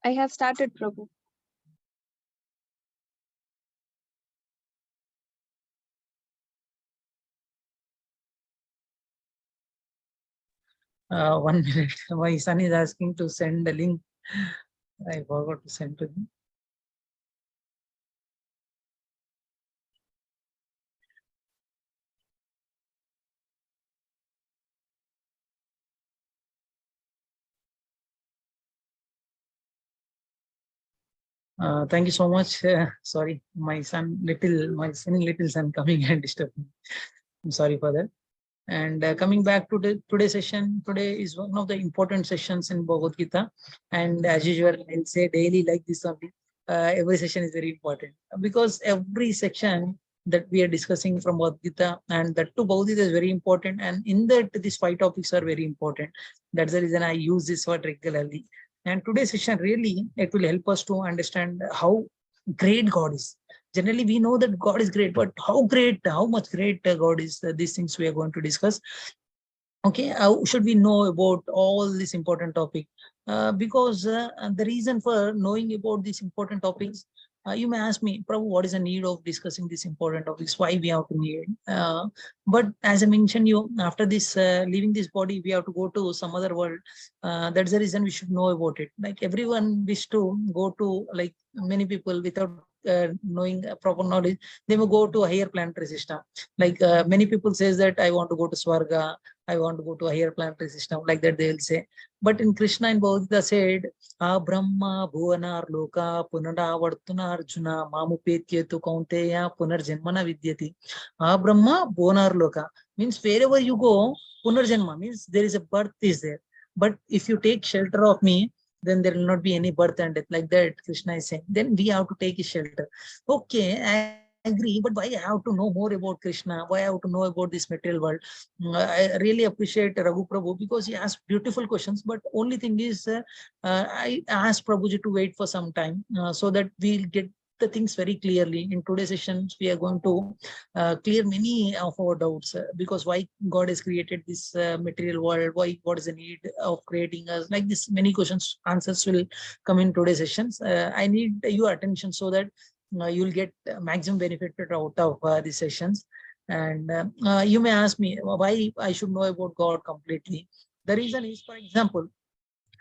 I have started, Prabhu. One minute. My son is asking to send the link. I forgot to send to him. Thank you so much. Sorry, my little son coming and disturbing. I'm sorry for that. And coming back to today's session, today is one of the important sessions in Bhagavad Gita. And as usual, I'll say daily like this only. Every session is very important because every section that we are discussing from Bhagavad Gita and that to Bhagavad Gita is very important. And in that, these 5 topics are very important. That's the reason I use this word regularly. And today's session really it will help us to understand how great God is. Generally, we know that God is great, but how much great God is, these things we are going to discuss. Okay, how should we know about all this important topic? Because the reason for knowing about these important topics, you may ask me, Prabhu, what is the need of discussing these important topics? Why we have to need? But as I mentioned, you after this leaving this body, we have to go to some other world. That's the reason we should know about it. Like everyone wish to go to, like many people without knowing proper knowledge, they will go to a higher planetary system. Like many people says that I want to go to Swarga, I want to go to a higher planetary system, like that they will say. But in Krishna and Bhagavad said, Brahma Bhuvanar Loka Punadavartuna Arjuna Mamupetyetu Kaunteya Punarjanmana Vidyati. Brahma Bhuvanar Loka means wherever you go, Punarjanma means there is a birth is there. But if you take shelter of me, then there will not be any birth and death, like that Krishna is saying. Then we have to take a shelter. Okay, I agree, but why I have to know more about Krishna? Why I have to know about this material world? I really appreciate Raghu Prabhu because he asked beautiful questions. But only thing is, I asked Prabhuji to wait for some time so that we'll get the things very clearly. In today's sessions, we are going to clear many of our doubts because why God has created this material world, why what is the need of creating us, like this many questions, answers will come in today's sessions. I need your attention so that you'll get maximum benefit out of these sessions. And you may ask me why I should know about God completely. The reason is, for example,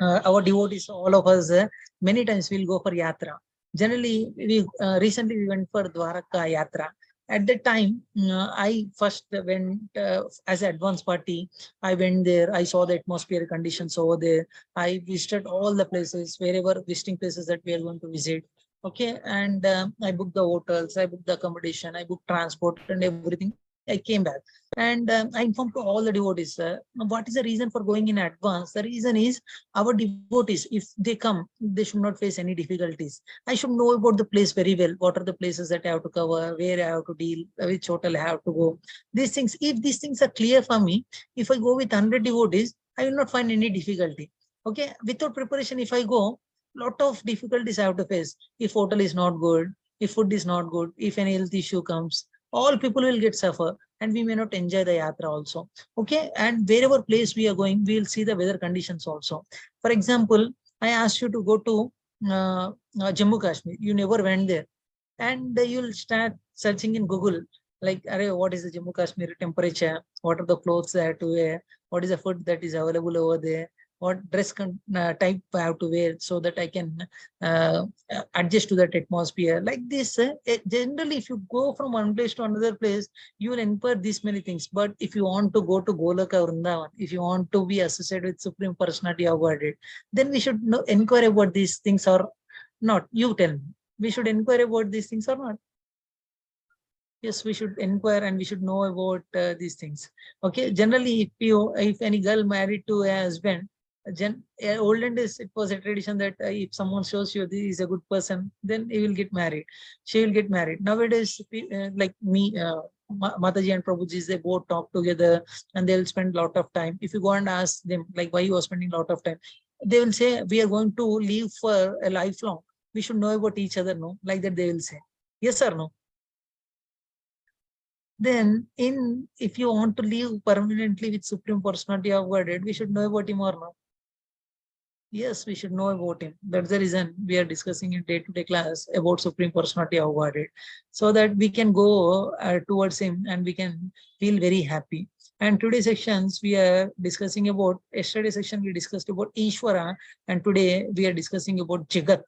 our devotees, all of us, many times we'll go for yatra. Generally, we recently we went for Dwaraka yatra. At that time, I first went as an advance party. I went there. I saw the atmosphere conditions over there. I visited all the places, wherever visiting places that we are going to visit. Okay, and I booked the hotels, I booked the accommodation, I booked transport and everything. I came back and I informed to all the devotees what is the reason for going in advance. The reason is our devotees, if they come, they should not face any difficulties. I should know about the place very well. What are the places that I have to cover, where I have to deal, which hotel I have to go. These things, if these things are clear for me, if I go with 100 devotees, I will not find any difficulty. Okay, without preparation, if I go, lot of difficulties I have to face. If hotel is not good, if food is not good, if any health issue comes, all people will get suffer and we may not enjoy the yatra also. Okay, and wherever place we are going, we will see the weather conditions also. For example, I asked you to go to Jammu Kashmir. You never went there, and you'll start searching in Google, like, what is the Jammu Kashmir temperature? What are the clothes I have to wear? What is the food that is available over there? What dress type I have to wear so that I can uh, adjust to that atmosphere? Like this, generally, if you go from one place to another place, you will inquire these many things. But if you want to go to Golaka or Vrindavan, if you want to be associated with Supreme Personality of Godhead, then we should know, inquire about these things or not. You tell me. We should inquire about these things or not? Yes, we should inquire and we should know about these things. Okay, generally, if any girl married to a husband, olden days it was a tradition that if someone shows you this is a good person, then he will get married. She will get married. Nowadays, like me, Mataji and Prabhuji, they both talk together and they'll spend a lot of time. If you go and ask them like why you are spending a lot of time, they will say we are going to live for a lifelong. We should know about each other, no? Like that they will say. Yes or no? Then, in if you want to live permanently with Supreme Personality of Godhead, we should know about him or not. Yes, we should know about him. That's the reason we are discussing in day-to-day class about Supreme Personality of Godhead, so that we can go towards him and we can feel very happy. And today's sections we are discussing about. Yesterday section we discussed about Ishvara, and today we are discussing about Jagat,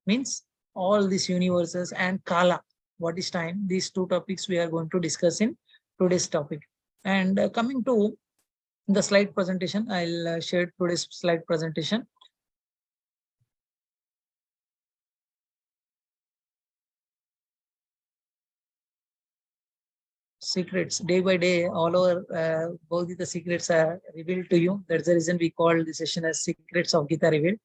means all these universes, and Kala, what is time. These two topics we are going to discuss in today's topic. And coming to the slide presentation, I'll share today's slide presentation. Secrets day by day, all over both the secrets are revealed to you. That's the reason we call the session as Secrets of Gita Revealed.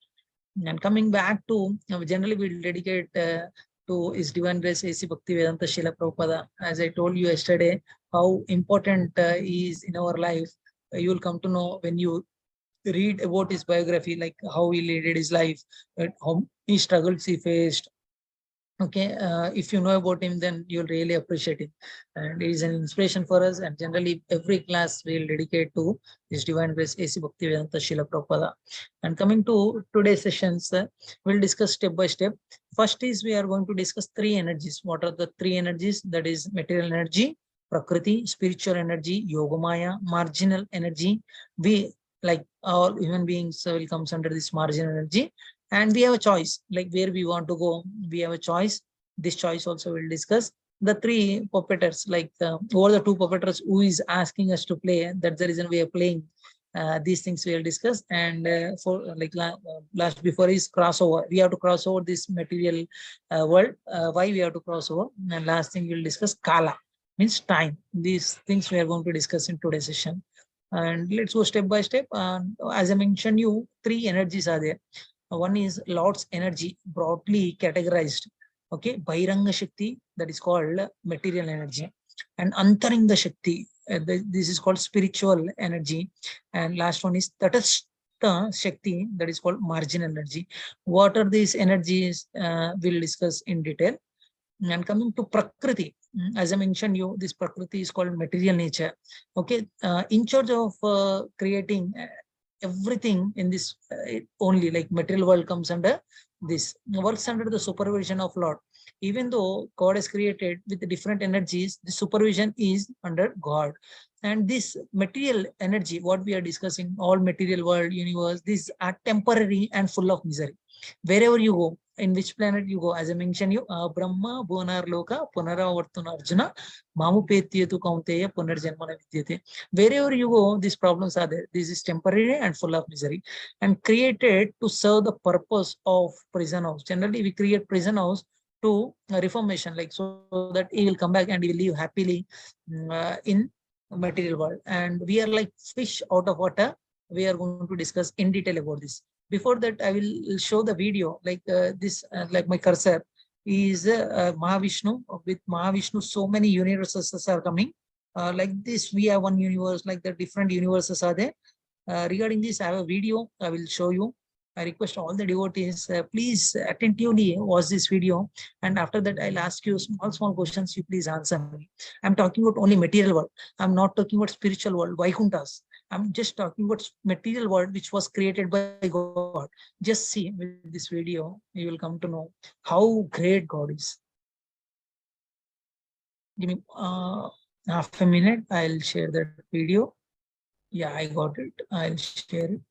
And coming back to, generally we'll dedicate to His Divine Grace A.C. Bhaktivedanta Srila Prabhupada. As I told you yesterday, how important he is in our life. You will come to know when you read about his biography, like how he led his life, how he struggles he faced. Okay, if you know about him, then you'll really appreciate him, and he is an inspiration for us. And generally, every class will dedicate to His Divine Grace A.C. Bhaktivedanta Srila Prabhupada. And coming to today's sessions, we'll discuss step by step. First is we are going to discuss three energies. What are the three energies? That is material energy, Prakriti, spiritual energy, Yogamaya, marginal energy. We, like all human beings, will comes under this marginal energy, and we have a choice, like where we want to go. We have a choice. This choice also we'll discuss. The three puppeteers, like over the two puppeteers who is asking us to play, that's the reason we are playing. These things we'll discuss. And for last before is crossover. We have to cross over this material world. Why we have to cross over? And last thing we'll discuss Kala, means time. These things we are going to discuss in today's session. And let's go step by step. As I mentioned, you three energies are there. One is Lord's energy, broadly categorized. Okay, Bhairanga Shakti, that is called material energy, and Antaringa Shakti, this is called spiritual energy, and last one is Tatastha Shakti, that is called marginal energy. What are these energies? We'll discuss in detail. And coming to Prakriti, as I mentioned you, this Prakriti is called material nature. Okay, in charge of creating everything in this, only like material world comes under this, works under the supervision of Lord. Even though God has created with different energies, the supervision is under God. And this material energy, what we are discussing, all material world, universe, these are temporary and full of misery. Wherever you go, in which planet you go, as I mentioned you, Brahma, Bhuvanar Loka, Punaravartana Arjuna, Mamu Petyetu Kaunteya, Punarjanmana Vidyate. Wherever you go, these problems are there. This is temporary and full of misery, and created to serve the purpose of prison house. Generally, we create prison house to reformation, like so that he will come back and he will live happily in material world. And we are like fish out of water. We are going to discuss in detail about this. Before that, I will show the video, like this, like my cursor is Mahavishnu. With Mahavishnu, so many universes are coming. Like this, we have one universe, like the different universes are there. Regarding this, I have a video I will show you. I request all the devotees, please attentively watch this video. And after that, I'll ask you small questions. You please answer me. I'm talking about only material world. I'm not talking about spiritual world, Vaikunthas. I'm just talking about material world which was created by God. Just see with this video, you will come to know how great God is. Give me half a minute. I'll share that video. Yeah, I got it. I'll share it.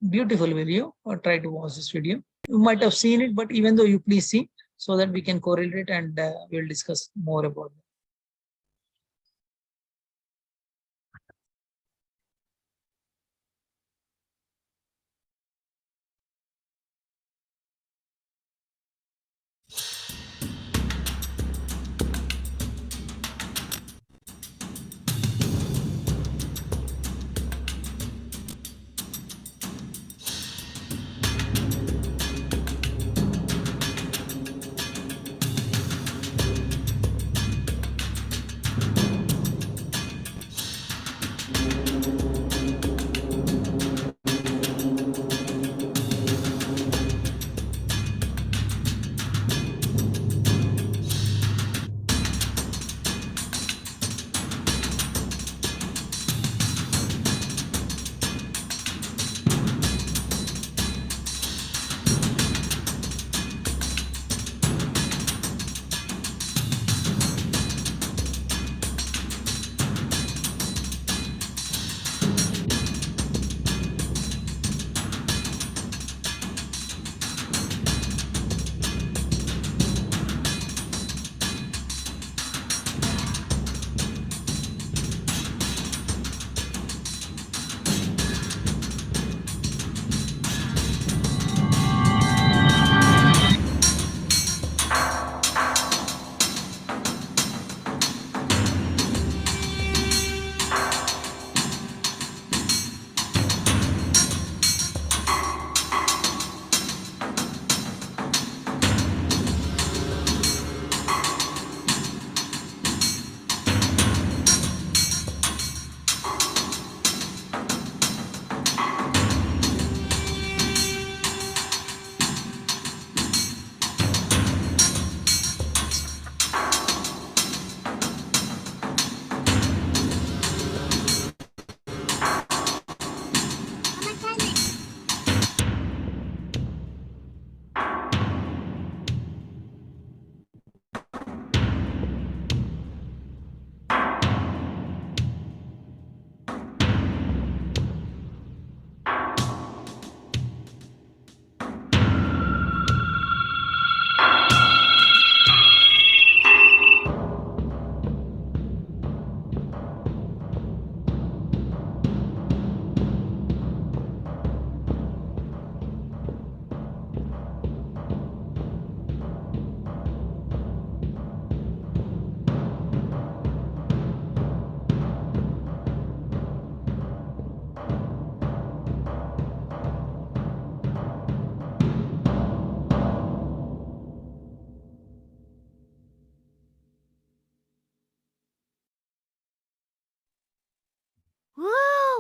Beautiful video. Or try to watch this video. You might have seen it, but even though you please see, so that we can correlate, and we'll discuss more about it.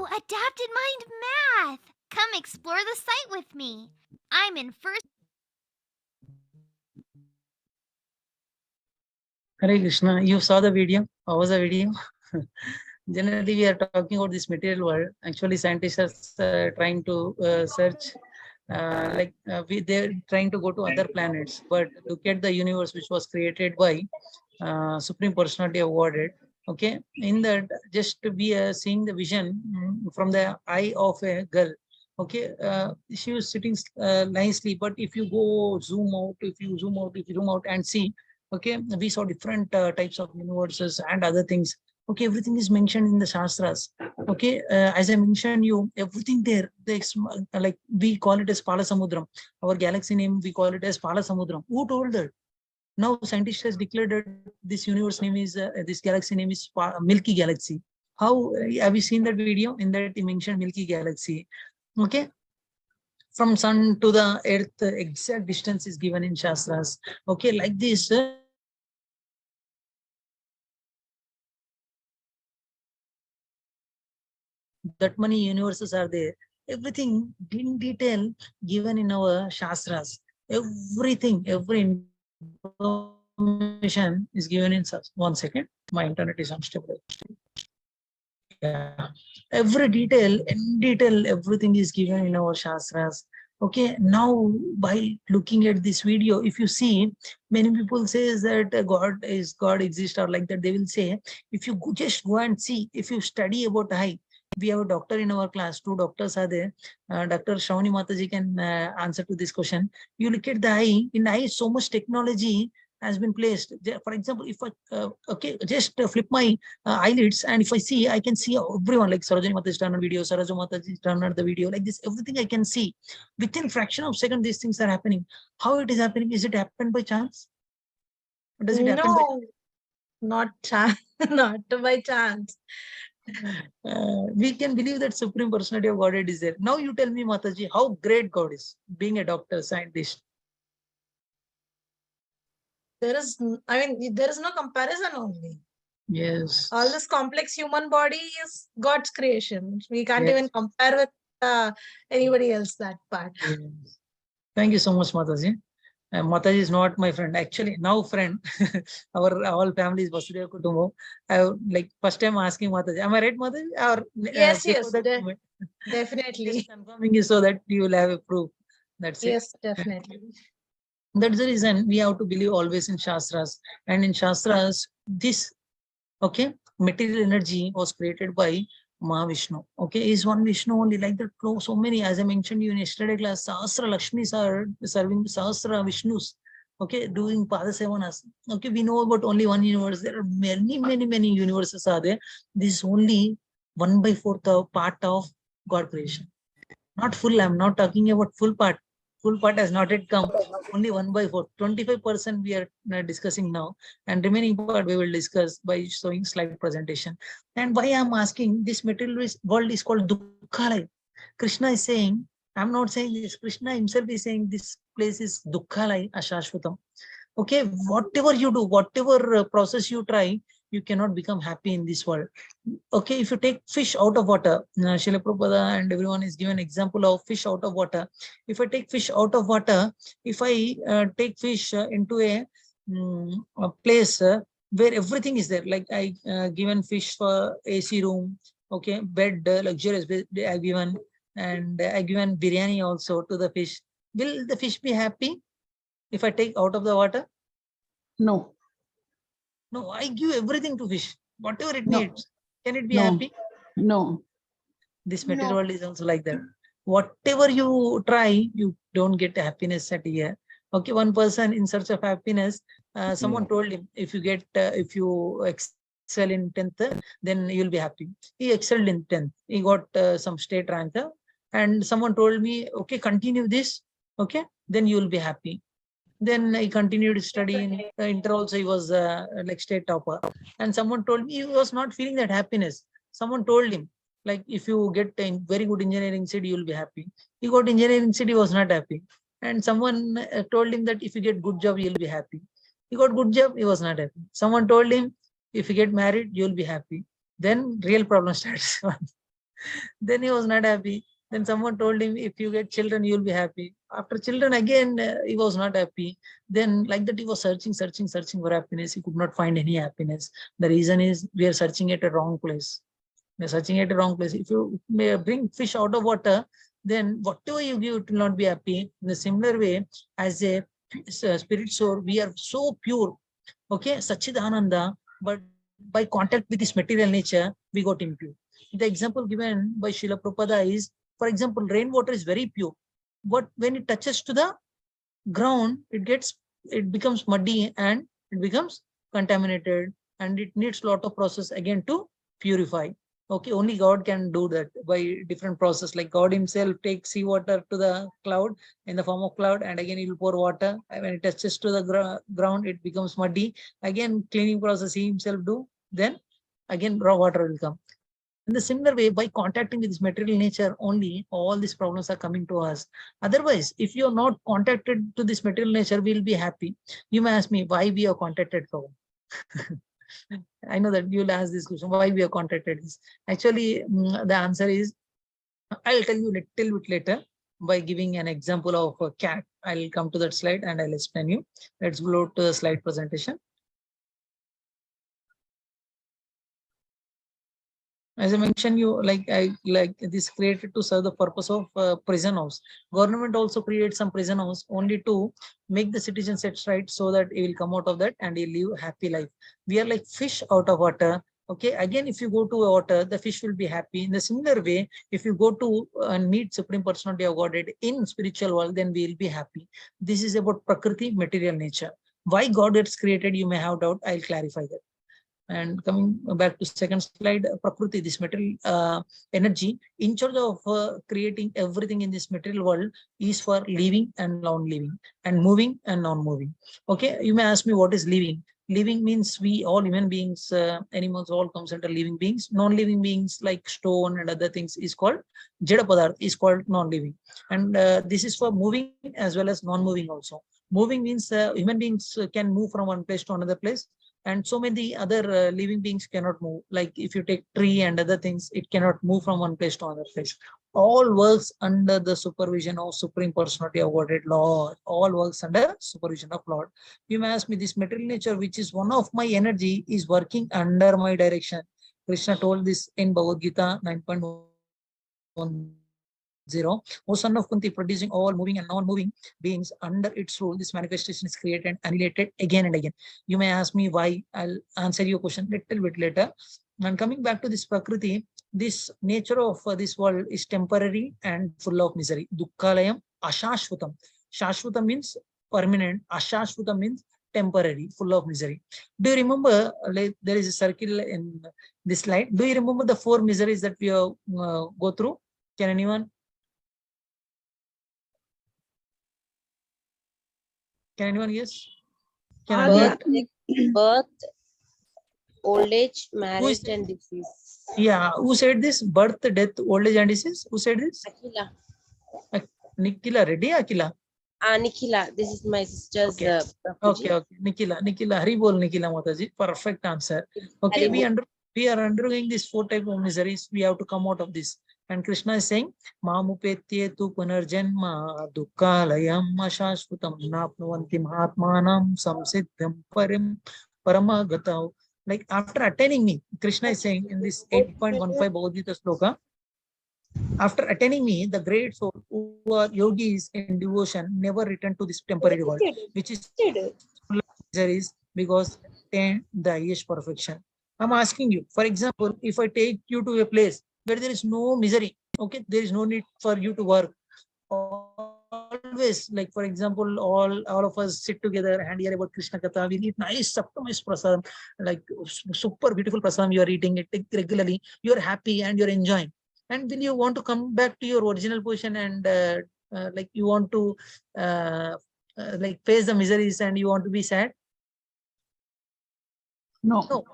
Ooh, adapted mind math! Come explore the site with me. I'm in first. Hare Krishna, you saw the video? How was the video? Generally, we are talking about this material world. Actually, scientists are trying to search, they're trying to go to other planets. But look at the universe which was created by Supreme Personality of Godhead. Okay, in that, just to be seeing the vision from the eye of a girl. Okay, she was sitting nicely, but if you go zoom out, if you zoom out and see, okay, we saw different types of universes and other things. Okay, everything is mentioned in the Shastras. Okay, as I mentioned you, everything there, like we call it as Palasamudram. Our galaxy name, we call it as Palasamudram. Who told that? Now scientists has declared that this universe name is, this galaxy name is Milky Galaxy. How, have you seen that video? In that he mentioned Milky Galaxy. Okay, from sun to the earth, exact distance is given in Shastras. Okay, like this, that many universes are there. Everything in detail given in our Shastras. Everything, every information is given in such. One second, my internet is unstable. Yeah, every detail, in detail, everything is given in our Shastras. Okay, now by looking at this video, if you see, many people says that God exists or like that. They will say, if you just go and see, if you study about eye, we have a doctor in our class, two doctors are there. Dr. Shravani Mataji can answer to this question. You look at the eye, in eye, so much technology has been placed. For example, if I just flip my eyelids, and if I see, I can see everyone, like Sarojini Mataji turned on video, Sarojini Mataji turned on the video, like this, everything I can see. Within fraction of second, these things are happening. How it is happening? Is it happened by chance? Does it happen by not chance, not by chance. we can believe that Supreme Personality of Godhead is there. Now you tell me, Mataji, how great God is, being a doctor, scientist. There is, there is no comparison only. Yes. All this complex human body is God's creation. We can't Yes. even compare with anybody else that part. Yes. Thank you so much, Mataji. Mataji is not my friend. Actually, now friend. Our all family is Vasudeva Kutumbo. I like first time asking Mataji, am I right, Mataji? Or Yes, yes, that definitely. just confirming you so that you will have a proof. That's it. Yes, definitely. That's the reason we have to believe always in Shastras. And in Shastras, this material energy was created by Mahavishnu. Okay, is one Vishnu only, like that. So many, as I mentioned you in yesterday class, Sahasra Lakshmis are serving Sahasra Vishnus. Okay, doing Padasevanas. Okay, we know about only one universe. There are many universes are there. This is only 1/4 of part of God creation. Not full. I'm not talking about full part. Full part has not yet come. Only 1/4. 25% we are discussing now, and remaining part we will discuss by showing slide presentation. And why I'm asking, this material world is called Dukkhalaya. Krishna is saying, I'm not saying this. Krishna himself is saying this place is Dukkhalaya Ashashvatam. Okay, whatever you do, whatever process you try, you cannot become happy in this world. Okay, if you take fish out of water, Srila Prabhupada and everyone is given example of fish out of water. If I take fish out of water, if I take fish into a place where everything is there, like I given fish for AC room, okay, bed, luxurious bed I given, and I given biryani also to the fish. Will the fish be happy if I take out of the water? No. No, I give everything to fish, whatever it No. needs. Can it be No. happy? No. This material world is also like that. Whatever you try, you don't get happiness at here. Okay, one person in search of happiness, someone told him, if you excel in 10th, then you'll be happy. He excelled in 10th. He got some state rank, and someone told me, okay, continue this, okay, then you'll be happy. Then I continued studying. Inter also he was like state topper. And someone told me he was not feeling that happiness. Someone told him, like, if you get a very good engineering seat, you will be happy. He got engineering seat, he was not happy. And someone told him that if you get good job, you'll be happy. He got good job, he was not happy. Someone told him, if you get married, you'll be happy. Then real problem starts. Then he was not happy. Then someone told him, if you get children, you'll be happy. After children, again, he was not happy. Then like that, he was searching for happiness. He could not find any happiness. The reason is we are searching at a wrong place. We are searching at a wrong place. If you may bring fish out of water, then whatever you give, it will not be happy. In the similar way, as a spirit soul, we are so pure. Okay, Sachidananda, but by contact with this material nature, we got impure. The example given by Srila Prabhupada is, for example, rainwater is very pure, but when it touches to the ground, it becomes muddy and it becomes contaminated, and it needs a lot of process again to purify. Okay, only God can do that by different process. Like God himself takes seawater to the cloud in the form of cloud, and again he will pour water. And when it touches to the ground, it becomes muddy. Again, cleaning process he himself do. Then again raw water will come. In the similar way, by contacting with this material nature only, all these problems are coming to us. Otherwise, if you are not contacted to this material nature, we will be happy. You may ask me why we are contacted, Prabhu. I know that you'll ask this question, why we are contacted. Actually, the answer is, I'll tell you a little bit later by giving an example of a cat. I'll come to that slide and I'll explain you. Let's go to the slide presentation. As I mentioned, you like this created to serve the purpose of prison house. Government also creates some prison house only to make the citizen set right, so that he will come out of that and he live happy life. We are like fish out of water. Okay, again, if you go to water, the fish will be happy. In the similar way, if you go to meet Supreme Personality of Godhead in spiritual world, then we will be happy. This is about Prakriti, material nature. Why God is created, you may have doubt. I'll clarify that. And coming back to second slide, Prakriti, this material energy, in charge of creating everything in this material world, is for living and non-living, and moving and non-moving. Okay, you may ask me what is living. Living means we all human beings, animals, all comes under living beings. Non-living beings like stone and other things is called Jada Padarth, is called non-living. And this is for moving as well as non-moving also. Moving means human beings can move from one place to another place, and so many other living beings cannot move. Like if you take tree and other things, it cannot move from one place to another place. All works under the supervision of Supreme Personality of Godhead Lord. All works under supervision of Lord. You may ask me, this material nature, which is one of my energy, is working under my direction. Krishna told this in Bhagavad Gita 9.10. O son of Kunti, producing all moving and non-moving beings under its rule, this manifestation is created and annihilated again and again. You may ask me why. I'll answer your question little bit later. And coming back to this Prakriti, this nature of this world is temporary and full of misery. Dukkhalayam ashashvatam. Shashvatam means permanent. Ashashvatam means temporary, full of misery. Do you remember, like, there is a circle in this slide? Do you remember the 4 miseries that we go through? Can anyone? Can anyone guess? Birth, old age, marriage, and disease. Yeah, who said this? Birth, death, old age, and disease. Who said this? Akila. Nikila, ready? Akila. Nikila. This is my sister's. Okay. Okay. Nikila. Hari bol, Nikila Mataji. Perfect answer. Okay, we are undergoing these 4 types of miseries. We have to come out of this. And Krishna is saying, Mamupetye tu punarjanma dukkalayam ashashvatam napnuvanti mahatmanam samsiddham paramagatav. Like after attaining me, Krishna is saying in this 8.15 Bhagavad Gita sloka, after attaining me, the great soul who are yogis in devotion never return to this temporary world, which is full of miseries, because attain the highest perfection. I'm asking you, for example, if I take you to a place where there is no misery, okay, there is no need for you to work. Always, like for example, all of us sit together and hear about Krishna Katha. We eat nice, optimized prasadam, like super beautiful prasadam. You are eating it regularly. You are happy and you are enjoying. And then you want to come back to your original position and like you want to like face the miseries and you want to be sad. No.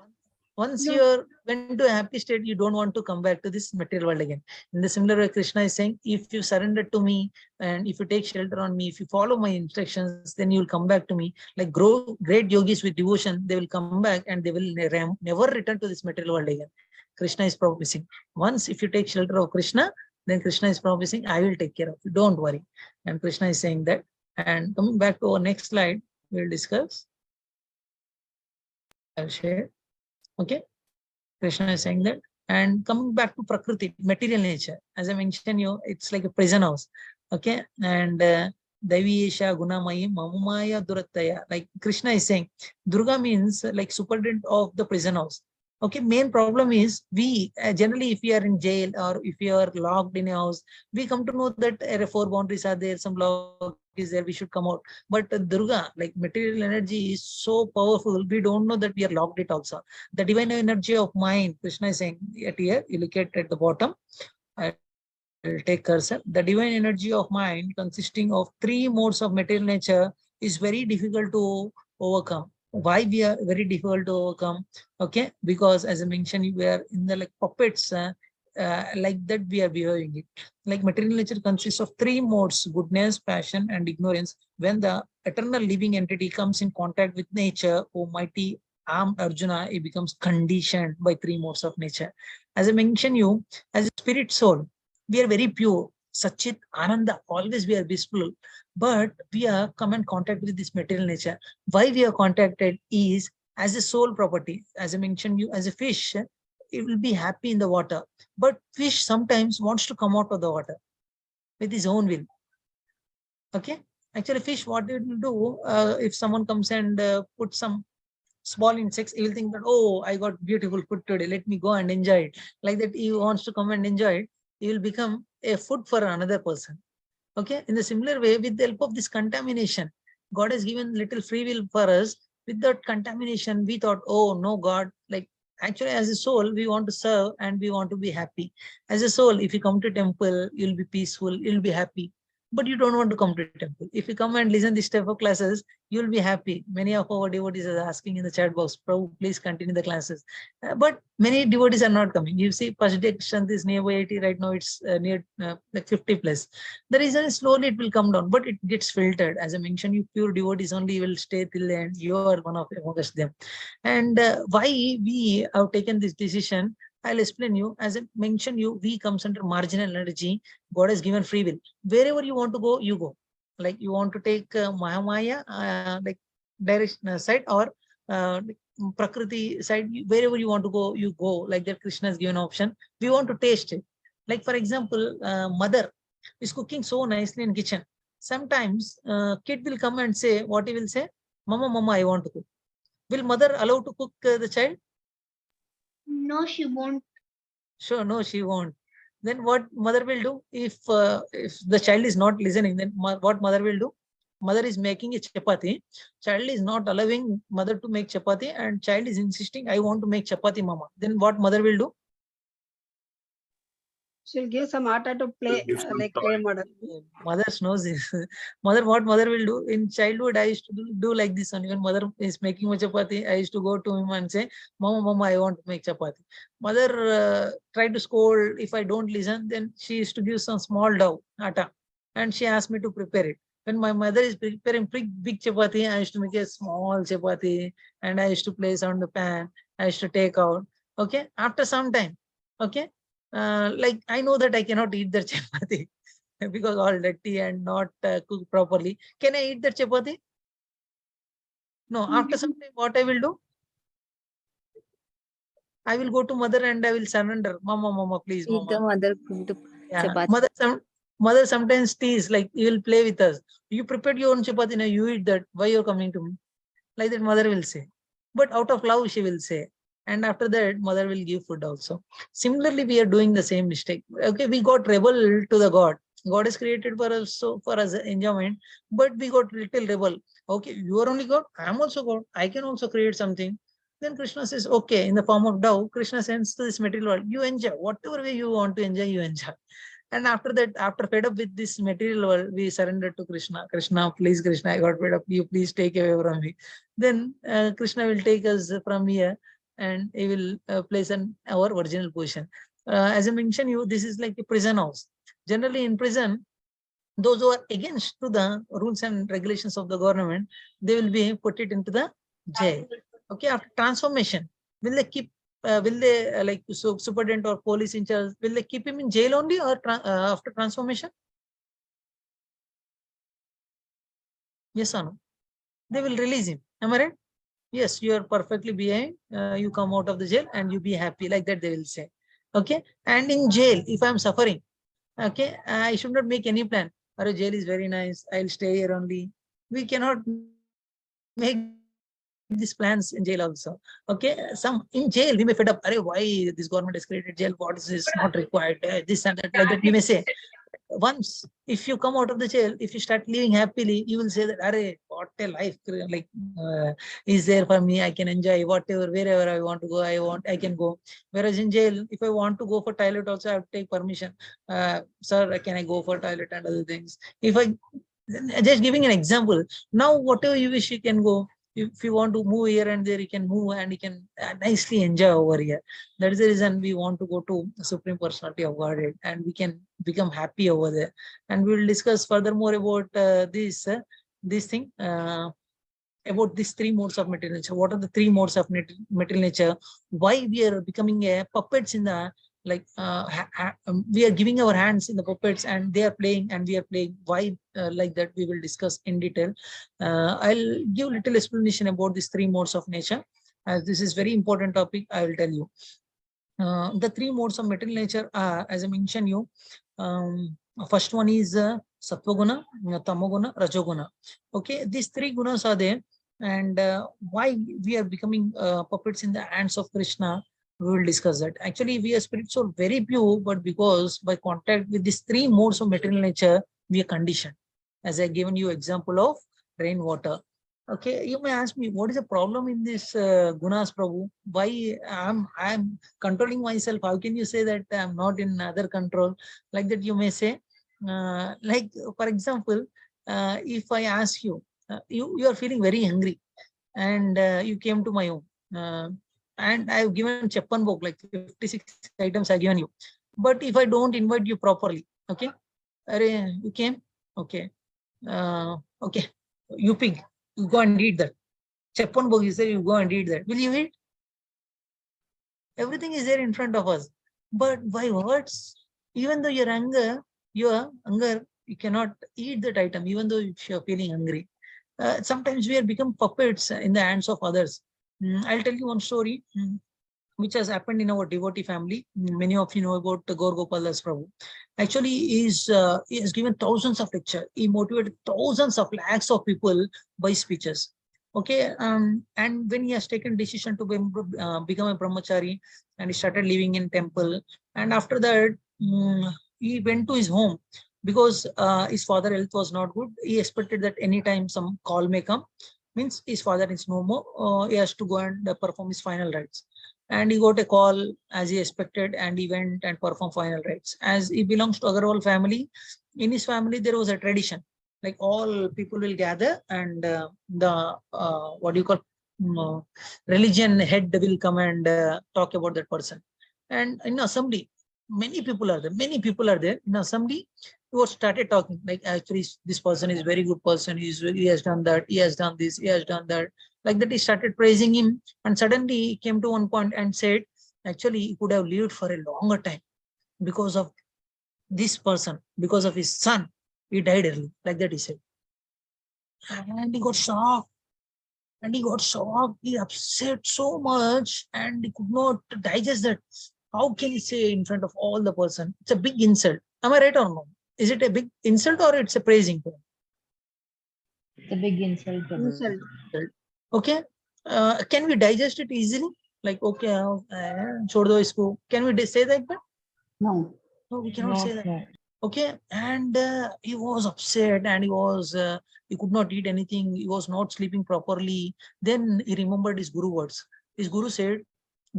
Once you went to a happy state, you don't want to come back to this material world again. In the similar way, Krishna is saying, if you surrender to me and if you take shelter on me, if you follow my instructions, then you will come back to me. Like great yogis with devotion, they will come back and they will never return to this material world again. Krishna is promising. Once if you take shelter of Krishna, then Krishna is promising, I will take care of you. Don't worry. And Krishna is saying that. And coming back to our next slide, we'll discuss. I'll share. Okay. Krishna is saying that. And coming back to Prakriti, material nature, as I mentioned, it's like a prison house. Okay. And Daiviyesha Gunamayi Mamumaya Durataya. Like Krishna is saying, Durga means like superintendent of the prison house. Okay, main problem is we generally, if we are in jail or if we are locked in a house, we come to know that 4 boundaries are there, some lock is there, we should come out. But Durga, like material energy is so powerful, we don't know that we are locked it also. The divine energy of mind, Krishna is saying at here, you look at the bottom. I'll take cursor. The divine energy of mind consisting of 3 modes of material nature is very difficult to overcome. Why we are very difficult to overcome? Okay, because as I mentioned, we are in the like puppets, like that we are behaving it. Like material nature consists of 3 modes: goodness, passion, and ignorance. When the eternal living entity comes in contact with nature, O mighty armed Arjuna, it becomes conditioned by 3 modes of nature. As I mentioned you, as a spirit soul, we are very pure. Sachit, Ananda, always we are blissful, but we are come in contact with this material nature. Why we are contacted is as a soul property. As I mentioned you, as a fish, it will be happy in the water, but fish sometimes wants to come out of the water with his own will. Okay, actually fish, what it will do, if someone comes and put some small insects, he will think that, oh, I got beautiful food today, let me go and enjoy it. Like that, he wants to come and enjoy it. He will become a food for another person. Okay, in the similar way, with the help of this contamination, God has given little free will for us. With that contamination, we thought, oh no, God, like actually as a soul, we want to serve and we want to be happy. As a soul, if you come to temple, you'll be peaceful, you'll be happy. But you don't want to come to temple. If you come and listen this type of classes, you'll be happy. Many of our devotees are asking in the chat box, Prabhu, please continue the classes. But many devotees are not coming. You see, first day Shanti is nearby 80, right now it's near like 50 plus. The reason is slowly it will come down, but it gets filtered. As I mentioned, you pure devotees only will stay till the end. You are one of amongst them. And why we have taken this decision, I'll explain you. As I mentioned you, we comes under marginal energy. God has given free will. Wherever you want to go, you go. Like you want to take Mahamaya, like direction side, or Prakriti side, wherever you want to go, you go. Like that, Krishna has given option. We want to taste it. Like for example, mother is cooking so nicely in kitchen. Sometimes kid will come and say, what he will say, Mama, Mama, I want to cook. Will mother allow to cook the child? No, she won't. Sure, no, she won't. Then what mother will do? If the child is not listening, then what mother will do? Mother is making a chapati. Child is not allowing mother to make chapati, and child is insisting, I want to make chapati, mama. Then what mother will do? She'll give some atta to play, like play model. Mother knows this. What mother will do? In childhood, I used to do like this. And when mother is making my chapati, I used to go to him and say, Mama, Mama, I want to make chapati. Mother tried to scold. If I don't listen, then she used to give some small dough, atta, and she asked me to prepare it. When my mother is preparing big chapati, I used to make a small chapati, and I used to place on the pan. I used to take out. Okay. After some time, okay. Like I know that I cannot eat that chapati because all dirty and not cooked properly. Can I eat that chapati? No. After some time, what I will do? I will go to mother and I will surrender. Mama, Mama, please, Eat the Mama. mother cooked Yeah. chapati. Mother sometimes tease, like you will play with us. You prepared your own chapati, now you eat that. Why you're coming to me? Like that, mother will say. But out of love, she will say. And after that, mother will give food also. Similarly, we are doing the same mistake. Okay, we got rebel to the God. God is created for us, so for us enjoyment, but we got little rebel. Okay, you are only God, I am also God. I can also create something. Then Krishna says, okay, in the form of dove, Krishna sends to this material world. You enjoy whatever way you want to enjoy, you enjoy. And after that, after fed up with this material world, we surrendered to Krishna. Krishna, please, Krishna, I got fed up. You please take away from me. Then Krishna will take us from here and he will place our original position. As I mentioned you, this is like a prison house. Generally in prison, those who are against to the rules and regulations of the government, they will be put it into the jail. Okay, after transformation, will they keep will they like superintendent or police in charge, will they keep him in jail only or after transformation? Yes or no? They will release him. Am I right? Yes, you are perfectly behaving. You come out of the jail and you be happy. Like that they will say. Okay. And in jail, if I am suffering, okay, I should not make any plan. Our jail is very nice. I'll stay here only. We cannot make these plans in jail also. Okay. Some in jail we may fed up. Arey, why this government has created jail? What is this? Not required. This and that. Like that we may say. Once if you come out of the jail, if you start living happily, you will say that, Arey, what a life like is there for me. I can enjoy whatever, wherever I want to go, I can go. Whereas in jail, if I want to go for toilet also, I have to take permission. Sir, can I go for toilet and other things? If I just giving an example, now whatever you wish you can go. If you want to move here and there, you can move and you can nicely enjoy over here. That is the reason we want to go to the Supreme Personality of Godhead and we can become happy over there. And we will discuss furthermore about this thing, about these three modes of material nature. What are the three modes of material nature? Why we are becoming puppets in the like we are giving our hands in the puppets and they are playing and we are playing. Why like that we will discuss in detail. I'll give little explanation about these three modes of nature. As this is very important topic, I will tell you. The three modes of material nature are, as I mentioned you, first one is Sattva Guna, Tamoguna, Rajoguna. Okay, these three gunas are there. And why we are becoming puppets in the hands of Krishna, we will discuss that. Actually, we are spiritual very pure, but because by contact with these three modes of material nature, we are conditioned. As I given you example of rainwater. Okay, you may ask me, what is the problem in this gunas, Prabhu? Why I'm controlling myself? How can you say that I'm not in other control? Like that you may say. Like for example, if I ask you, you are feeling very hungry, and you came to my home, and I have given Chappan book like 56 items I given you. But if I don't invite you properly, okay, you came, okay, okay, you pig. You go and eat that. Chappan book, you say you go and eat that. Will you eat? Everything is there in front of us. But by words, even though your hunger, you cannot eat that item, even though if you're feeling hungry. Sometimes we have become puppets in the hands of others. I'll tell you one story which has happened in our devotee family. Many of you know about Gaur Gopaldas Prabhu. Actually, he has given thousands of lectures. He motivated thousands of lakhs of people by speeches. Okay, and when he has taken decision to become a brahmachari, and he started living in temple, and after that he went to his home because his father health was not good. He expected that anytime some call may come, means his father is no more. He has to go and perform his final rites. And he got a call as he expected, and he went and performed final rites. As he belongs to Agarwal family, in his family there was a tradition, like all people will gather, and the what do you call religion head will come and talk about that person. And in assembly, many people are there. Many people are there in assembly. He was started talking like, actually this person is very good person. He has done that. He has done this. He has done that. Like that, he started praising him, and suddenly he came to one point and said, actually, he could have lived for a longer time because of this person, because of his son. He died early. Like that, he said. And he got shocked. And he got shocked. He upset so much, and he could not digest that. How can he say in front of all the person? It's a big insult. Am I right or no? Is it a big insult or it's a praising? The big insult. Insult. Okay, can we digest it easily? Like, okay, chhod do isko. Can we say that? No. No, we cannot say that. No. Okay, and he was upset, and he could not eat anything. He was not sleeping properly. Then he remembered his guru words. His guru said,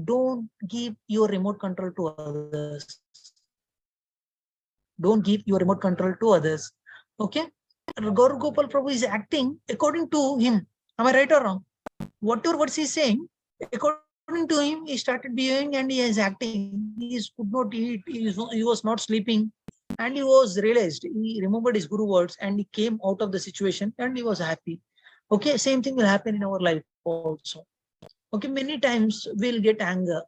don't give your remote control to others. Don't give your remote control to others. Okay, Gaur Gopal Prabhu is acting according to him. Am I right or wrong? Whatever words he's saying, according to him, he started behaving and he is acting. He could not eat. He was not sleeping. And he was realized. He remembered his guru words and he came out of the situation and he was happy. Okay, same thing will happen in our life also. Okay, many times we'll get anger.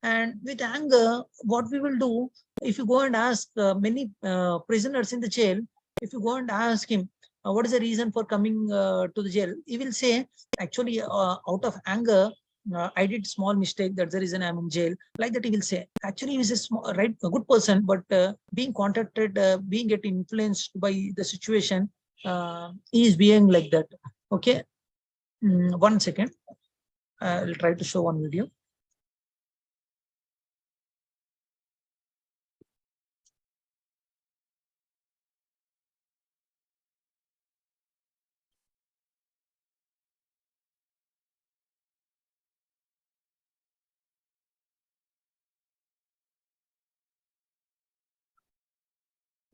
And with anger, what we will do, if you go and ask many prisoners in the jail, if you go and ask him, what is the reason for coming to the jail? He will say, actually, out of anger, I did small mistake. That's the reason I'm in jail. Like that, he will say. Actually, he is a small, right, a good person, but being contacted, being get influenced by the situation, he is being like that. Okay, 1 second. I'll try to show one video.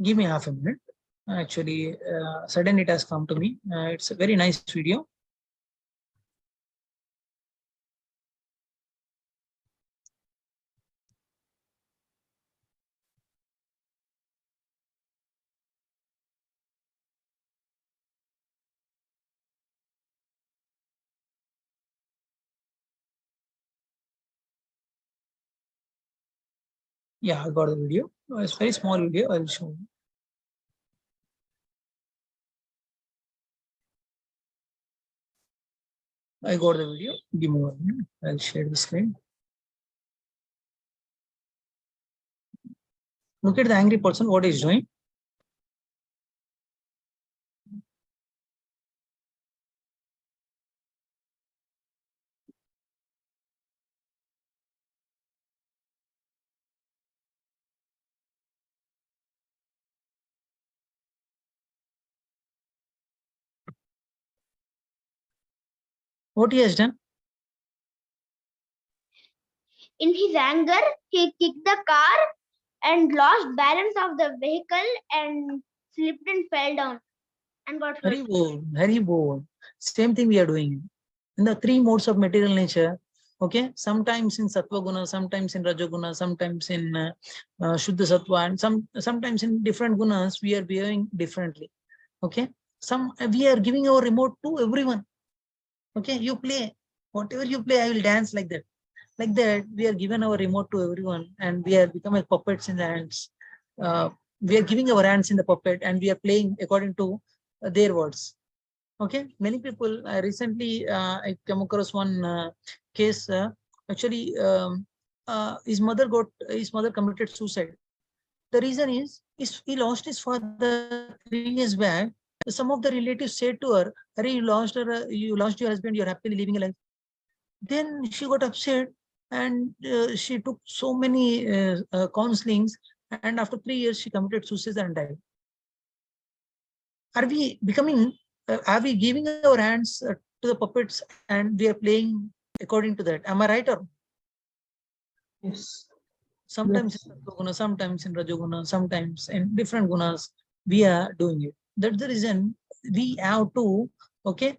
Give me half a minute. Actually, suddenly it has come to me. It's a very nice video. Yeah, I got the video. It's very small video. I'll show you. I got the video. Give me 1 minute. I'll share the screen. Look at the angry person, what he's doing. What he has done? In his anger, he kicked the car and lost balance of the vehicle and slipped and fell down and got hurt. Very bold. Same thing we are doing. In the 3 modes of material nature, okay, sometimes in Sattva Guna, sometimes in Rajoguna, sometimes in Shuddha Sattva, and sometimes in different gunas, we are behaving differently. Okay, we are giving our remote to everyone. Okay, you play. Whatever you play, I will dance like that. Like that, we are given our remote to everyone, and we are becoming puppets in the hands. We are giving our hands in the puppet, and we are playing according to their words. Okay, many people. Recently, I came across one case. Actually, his mother committed suicide. The reason is he lost his father 3 years back. Some of the relatives said to her, "Arey, you lost your husband. You're happily living a life." Then she got upset, and she took so many counselings, and after 3 years she committed suicide and died. Are we giving our hands to the puppets, and we are playing according to that? Am I right? Or Yes. sometimes Yes. in Sattva Guna, sometimes in Rajoguna, sometimes in different gunas, we are doing it. That's the reason we have to, okay,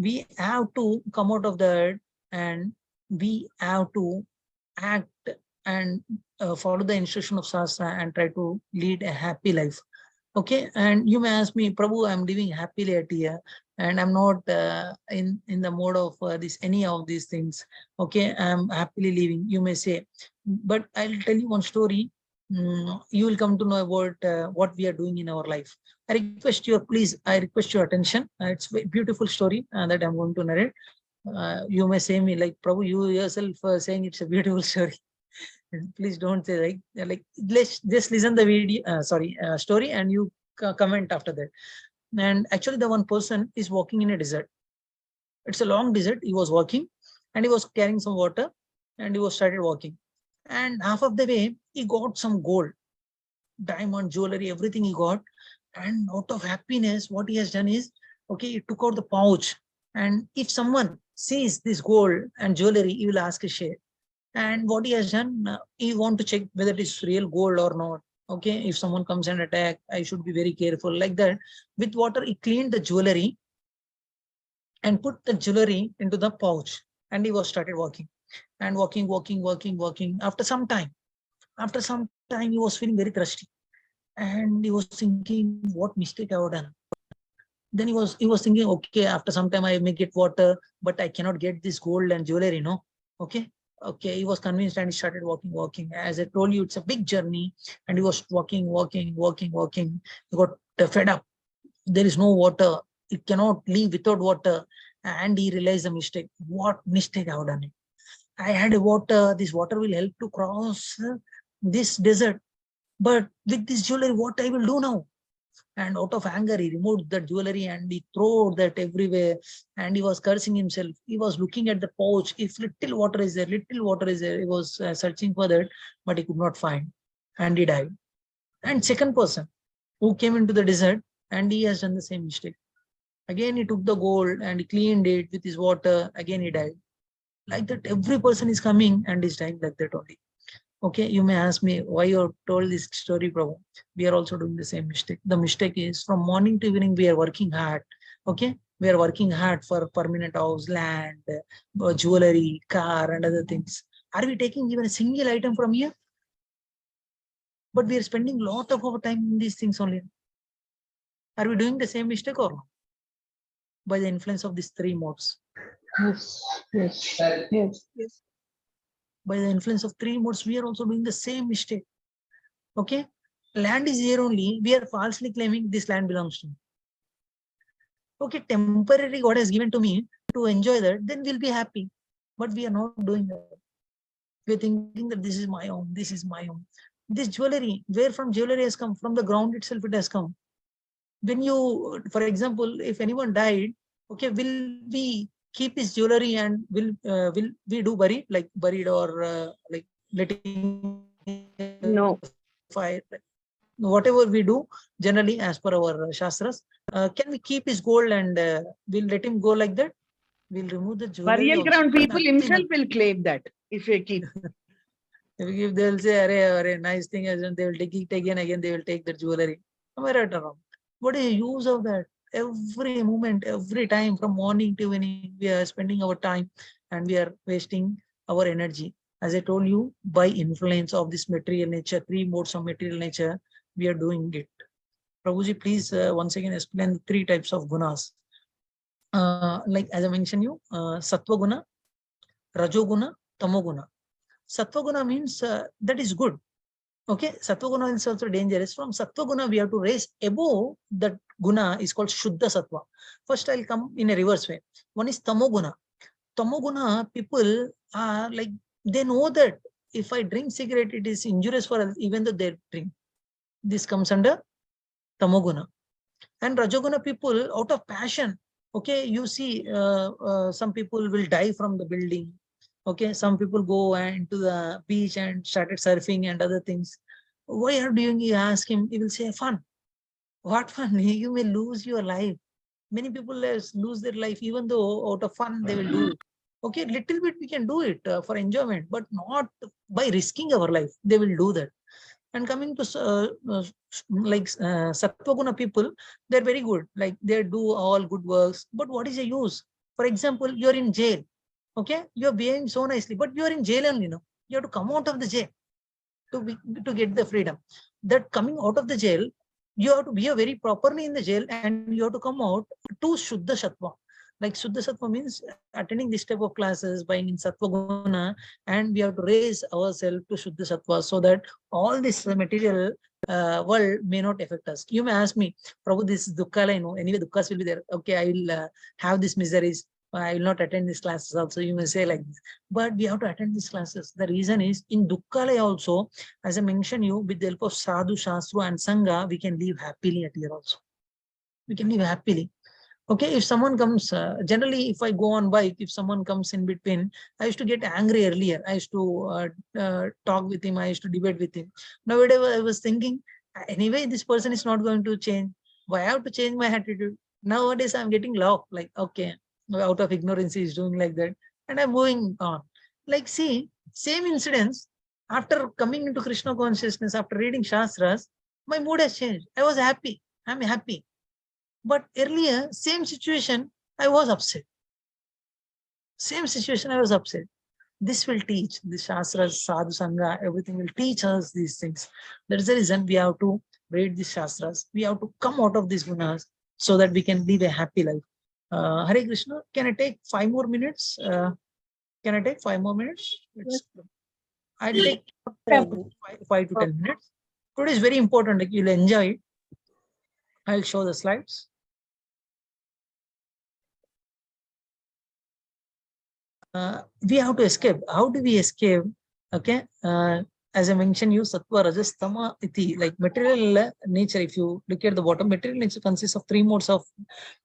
we have to come out of that, and we have to act and follow the instruction of Shastra and try to lead a happy life. Okay, and you may ask me, Prabhu, I'm living happily at here, and I'm not in the mode of any of these things. Okay, I'm happily living, you may say, but I'll tell you one story. You will come to know about what we are doing in our life. I request your attention. It's a beautiful story that I'm going to narrate. You may say me like, Prabhu, you yourself saying it's a beautiful story. Please don't say like let's just listen the video story, and you comment after that. And actually, the one person is walking in a desert. It's a long desert. He was walking, and he was carrying some water, and he was started walking, and half of the way he got some gold, diamond, jewelry, everything he got. And out of happiness, what he has done is, okay, he took out the pouch, and if someone sees this gold and jewelry, he will ask a share. And what he has done, he want to check whether it is real gold or not. Okay, if someone comes and attack, I should be very careful. Like that, with water, he cleaned the jewelry and put the jewelry into the pouch, and he was started walking and walking. After some time, he was feeling very thirsty, and he was thinking, what mistake I have done. Then he was thinking, okay, after some time I may get water, but I cannot get this gold and jewelry, no. Okay, Okay, he was convinced and he started walking. As I told you, it's a big journey, and he was walking. He got fed up. There is no water. It cannot leave without water. And he realized the mistake. What mistake I have done it? I had a water. This water will help to cross this desert. But with this jewelry, what I will do now? And out of anger, he removed the jewelry and he threw that everywhere. And he was cursing himself. He was looking at the pouch. If little water is there, he was searching for that, but he could not find. And he died. And second person who came into the desert, and he has done the same mistake. Again, he took the gold and he cleaned it with his water. Again, he died. Like that, every person is coming and is dying like that only. Okay, you may ask me why you told this story, Prabhu. We are also doing the same mistake. The mistake is from morning to evening, we are working hard. Okay, we are working hard for permanent house, land, jewelry, car, and other things. Are we taking even a single item from here? But we are spending a lot of our time in these things only. Are we doing the same mistake or not? By the influence of these three modes. Yes. By the influence of three modes, we are also doing the same mistake. Okay, land is here only. We are falsely claiming this land belongs to me. Okay, temporarily God has given to me to enjoy that, then we'll be happy. But we are not doing that. We are thinking that this is my own, this is my own. This jewelry, where from jewelry has come? From the ground itself it has come. When you, for example, if anyone died, okay, will we keep his jewelry and will we do buried or like letting No. fire? Whatever we do, generally as per our shastras, can we keep his gold and we'll let him go like that? We'll remove the jewelry. Burial also. ground people Nothing. himself will claim that if you keep. If they'll say, array, nice thing, and they will take it again, they will take the jewelry. Am I right or wrong? What is the use of that? Every moment, every time, from morning to evening, we are spending our time and we are wasting our energy. As I told you, by influence of this material nature, three modes of material nature, we are doing it. Prabhuji, please once again explain the three types of gunas. Like as I mentioned you, Sattva guna, Rajoguna, Tamoguna. Sattva guna means that is good. Okay, Sattva guna is also dangerous. From Sattva guna, we have to raise above that guna is called Shuddha Sattva. First, I'll come in a reverse way. One is Tamoguna. Tamoguna people are like, they know that if I drink cigarette, it is injurious for us, even though they drink. This comes under Tamoguna. And Rajoguna people, out of passion, okay, you see, some people will die from the building. Okay, some people go into the beach and started surfing and other things. Why are you doing? You ask him, he will say, fun. What fun? You may lose your life. Many people lose their life, even though out of fun they will do it. Okay, little bit we can do it for enjoyment, but not by risking our life. They will do that. And coming to Sattva guna people, they're very good. Like they do all good works. But what is the use? For example, you're in jail. Okay, you're behaving so nicely, but you're in jail only. No, you have to come out of the jail to get the freedom. That coming out of the jail, you have to behave very properly in the jail, and you have to come out to Shuddha Sattva. Like Shuddha Sattva means attending this type of classes, buying in Sattva Guna, and we have to raise ourselves to Shuddha Sattva so that all this material world may not affect us. You may ask me, Prabhu, this is Dukkha, I know. Anyway, Dukkha's will be there. Okay, I will have these miseries. I will not attend these classes also. You may say like this. But we have to attend these classes. The reason is, in Dukkha also, as I mentioned you, with the help of Sadhu, Shastra and Sangha, we can live happily at here also. We can live happily. Okay, if someone comes, generally, if I go on bike, if someone comes in between, I used to get angry earlier. I used to talk with him. I used to debate with him. Nowadays, I was thinking, anyway, this person is not going to change. Why I have to change my attitude? Nowadays, I'm getting love. Like, okay, out of ignorance, he's doing like that. And I'm moving on. Like, see, same incidents, after coming into Krishna consciousness, after reading Shastras, my mood has changed. I was happy. I'm happy. But earlier, same situation, I was upset. Same situation, I was upset. This will teach, the Shastras, Sadhu Sangha, everything will teach us these things. That is the reason we have to read these Shastras. We have to come out of these gunas so that we can live a happy life. Hare Krishna, can I take 5 more minutes? Can I take 5 more minutes? Yes. I'll take Prabhu. 5 to 10 minutes. Today is very important. Like you'll enjoy it. I'll show the slides. We have to escape. How do we escape? Okay. As I mentioned, you sattva, rajas, tama, iti. Like material nature, if you look at the bottom, material nature consists of 3 modes of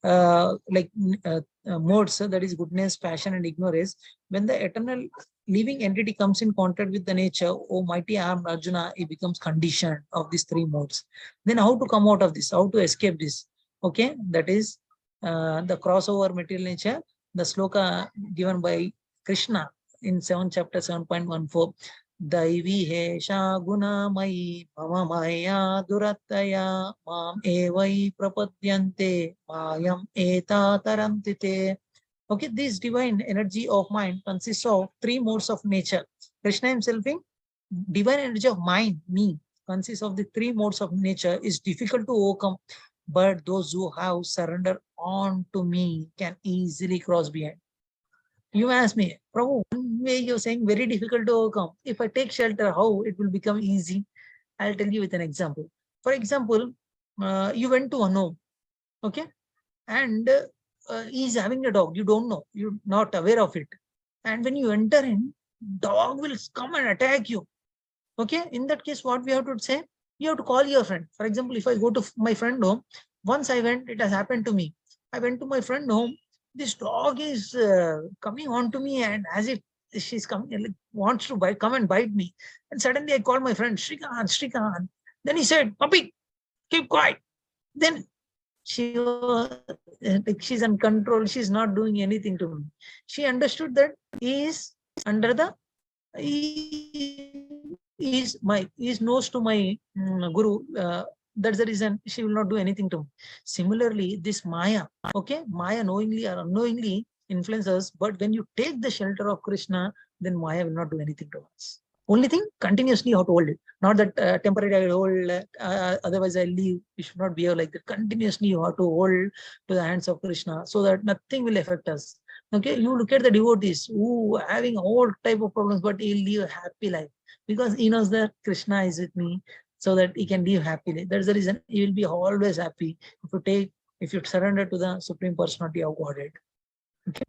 modes. That is goodness, passion, and ignorance. When the eternal living entity comes in contact with the nature, oh mighty armed Arjuna, it becomes conditioned of these 3 modes. Then how to come out of this? How to escape this? Okay, that is the crossover material nature. The sloka given by Krishna in 7th chapter 7.14. Daivi hesha guna mai mama maya durattaya mam evai prapadyante mayam eta tarantite. Okay, this divine energy of mind consists of 3 modes of nature. Krishna himself in divine energy of mind, me, consists of the 3 modes of nature, is difficult to overcome. But those who have surrendered on to me can easily cross beyond. You ask me, Prabhu, one way you're saying very difficult to overcome. If I take shelter, how it will become easy? I'll tell you with an example. For example, you went to a home, okay, and he's having a dog. You don't know, you're not aware of it. And when you enter in, dog will come and attack you. Okay, in that case, what we have to say? You have to call your friend. For example, if I go to my friend home, once I went, it has happened to me. I went to my friend home. This dog is coming on to me, and as if she's coming, like, wants to bite, come and bite me. And suddenly I called my friend, Shrikant, Shrikant. Then he said, puppy, keep quiet. Then she was like, she's in control. She's not doing anything to me. She understood that he is under the is knows to my guru. That's the reason she will not do anything to me. Similarly, this Maya, okay, Maya knowingly or unknowingly influences, but when you take the shelter of Krishna, then Maya will not do anything to us. Only thing, continuously you have to hold it. Not that temporarily I will hold, otherwise I leave. You should not behave like that. Continuously you have to hold to the hands of Krishna so that nothing will affect us. Okay, you look at the devotees who are having all type of problems, but he'll live a happy life because he knows that Krishna is with me, so that he can live happily. That's the reason he will be always happy if you surrender to the Supreme Personality of Godhead. Okay,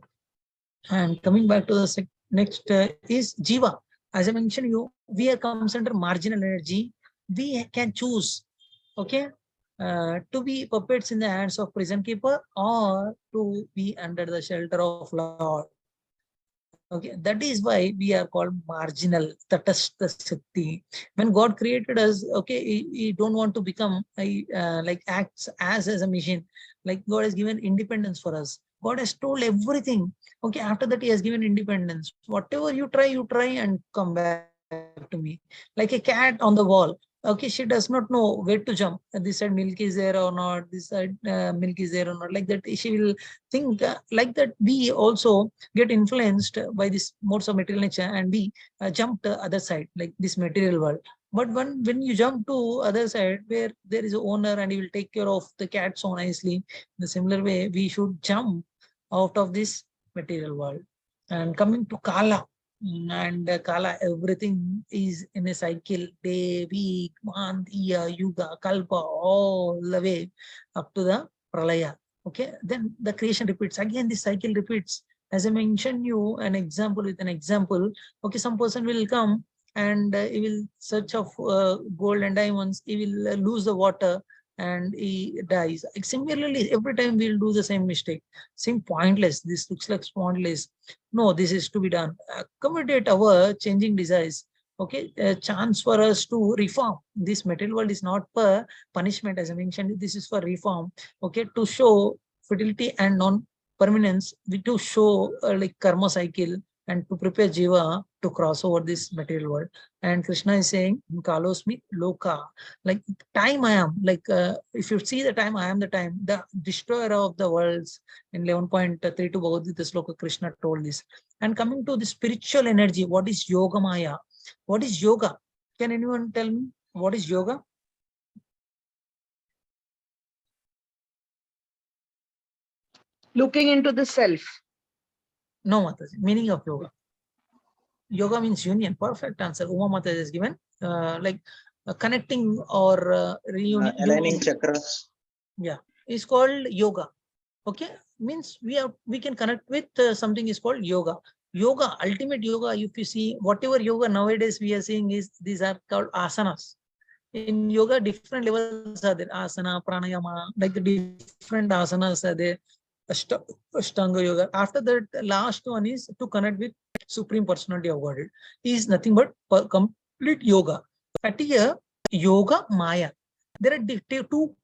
and coming back to the next is Jiva. As I mentioned, we are comes under marginal energy. We can choose. Okay, to be puppets in the hands of prison keeper or to be under the shelter of Lord. Okay, that is why we are called marginal, tatastha shakti. When God created us, okay, he don't want to become like acts as a machine. Like God has given independence for us. God has told everything. Okay, after that he has given independence. Whatever you try and come back to me. Like a cat on the wall. Okay, she does not know where to jump. This side milk is there or not. This side milk is there or not. Like that, she will think like that. We also get influenced by this modes of material nature, and we jump to other side, like this material world. But when you jump to other side where there is an owner and he will take care of the cat so nicely, in the similar way, we should jump out of this material world. And coming to Kala, and Kala, everything is in a cycle, day, week, month, year, yuga, kalpa, all the way up to the pralaya. Okay, then the creation repeats. Again, this cycle repeats. As I mentioned you an example with an example. Okay, some person will come and he will search of gold and diamonds. He will lose the water and he dies. Like, similarly, every time we'll do the same mistake. Same pointless. This looks like pointless. No, this is to be done. Accommodate our changing desires. Okay, a chance for us to reform. This material world is not for punishment, as I mentioned. This is for reform. Okay, to show fertility and non-permanence, to show like karma cycle and to prepare jiva to cross over this material world. And Krishna is saying, Kalosmi Loka, like time I am, like if you see the time, I am the time, the destroyer of the worlds. In 11.32 Bhagavad Gita Sloka, Krishna told this. And coming to the spiritual energy, what is Yoga Maya? What is yoga? Can anyone tell me what is yoga? Looking into the self. No, Mataji. Meaning of yoga. Yoga means union. Perfect answer. Uma Mata is given. Like connecting or Aligning chakras. Yeah, is called yoga. Okay, means we can connect with something is called yoga. Yoga, ultimate yoga. If you see whatever yoga nowadays we are seeing is these are called asanas. In yoga, different levels are there. Asana, pranayama, like the different asanas are there. Ashtanga yoga. After that, last one is to connect with Supreme Personality of Godhead. Is nothing but complete yoga. At here, yoga Maya. There are two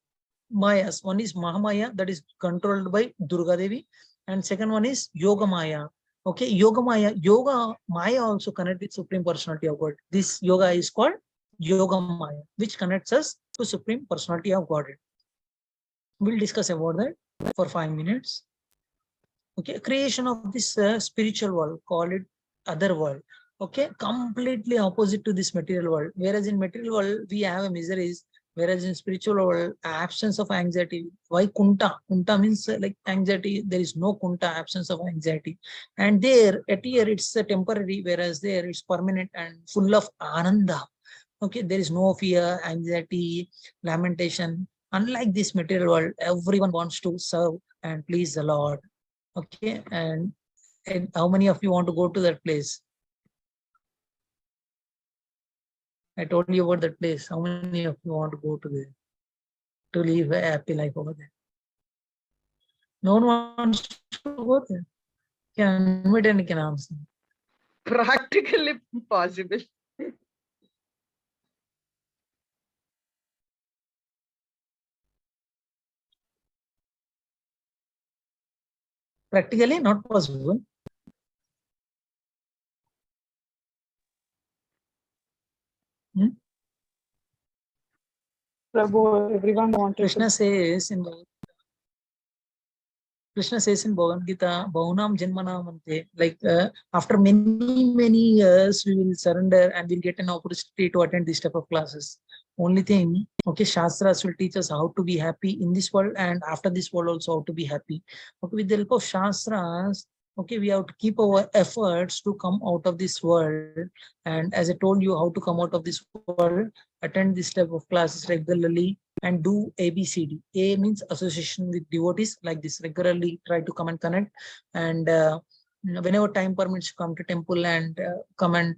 Mayas. One is Mahamaya, that is controlled by Durga Devi, and second one is Yoga Maya. Okay, Yoga Maya also connect with Supreme Personality of God. This yoga is called Yoga Maya, which connects us to Supreme Personality of Godhead. We'll discuss about that for 5 minutes. Okay, creation of this spiritual world, call it other world. Okay, completely opposite to this material world. Whereas in material world we have a miseries, whereas in spiritual world, absence of anxiety. Why kunta? Kunta means like anxiety. There is no kunta, absence of anxiety. And there, at here, it's temporary, whereas there it's permanent and full of ananda. Okay, there is no fear, anxiety, lamentation. Unlike this material world, everyone wants to serve and please the Lord. Okay, and how many of you want to go to that place? I told you about that place. How many of you want to go to there to live a happy life over there? No one wants to go there. Can admit and can answer. Practically possible. Practically not possible. Prabhu, everyone wanted Krishna to. says in Bhagavad Gita, Bhaunam Janmanam Ante, like after many years, we will surrender and we'll get an opportunity to attend this type of classes. Only thing, okay, Shastras will teach us how to be happy in this world and after this world also how to be happy. Okay, with the help of Shastras, okay, we have to keep our efforts to come out of this world. And as I told you how to come out of this world, attend this type of classes regularly and do ABCD. A means association with devotees like this. Regularly try to come and connect, and whenever time permits, come to temple and come and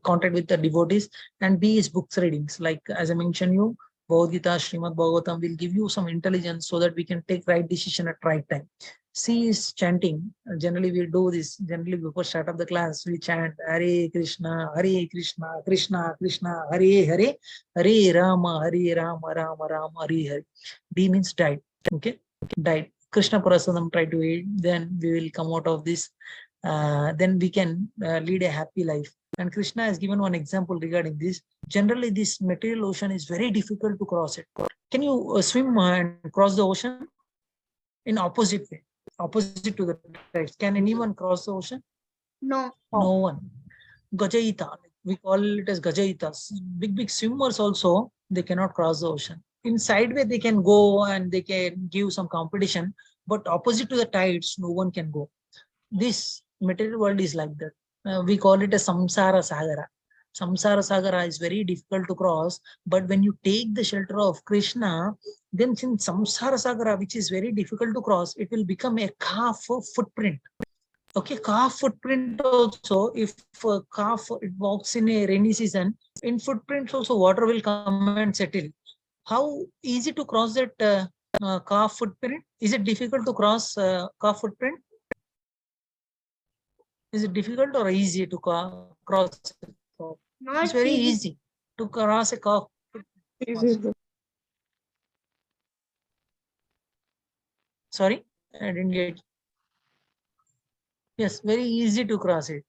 contact with the devotees, and B is books readings. Like as I mentioned you, Bhagavad Gita, Srimad Bhagavatam will give you some intelligence so that we can take right decision at right time. C is chanting. Generally, we do this. Generally, before start of the class, we chant Hare Krishna, Krishna Krishna, Hare Hare, Hare Rama, Rama Rama, Hare Hare. D means died. Okay, died. Krishna Prasadam try to eat. Then we will come out of this. Then we can lead a happy life. And Krishna has given one example regarding this. Generally, this material ocean is very difficult to cross it. Can you swim and cross the ocean in opposite way? Opposite to the tides. Can anyone cross the ocean? No. No one. Gajaita, we call it as Gajaitas. Big swimmers also, they cannot cross the ocean. In sideway, they can go and they can give some competition, but opposite to the tides, no one can go. This material world is like that. We call it a Samsara Sagara. Samsara Sagara is very difficult to cross, but when you take the shelter of Krishna, then since Samsara Sagara, which is very difficult to cross, it will become a calf footprint. Okay, calf footprint also, if a calf it walks in a rainy season, in footprints also water will come and settle. How easy to cross that calf footprint? Is it difficult to cross calf footprint? Is it difficult or easy to cross? Not It's very easy. easy to cross a calf. Sorry, I didn't get. Yes, very easy to cross it.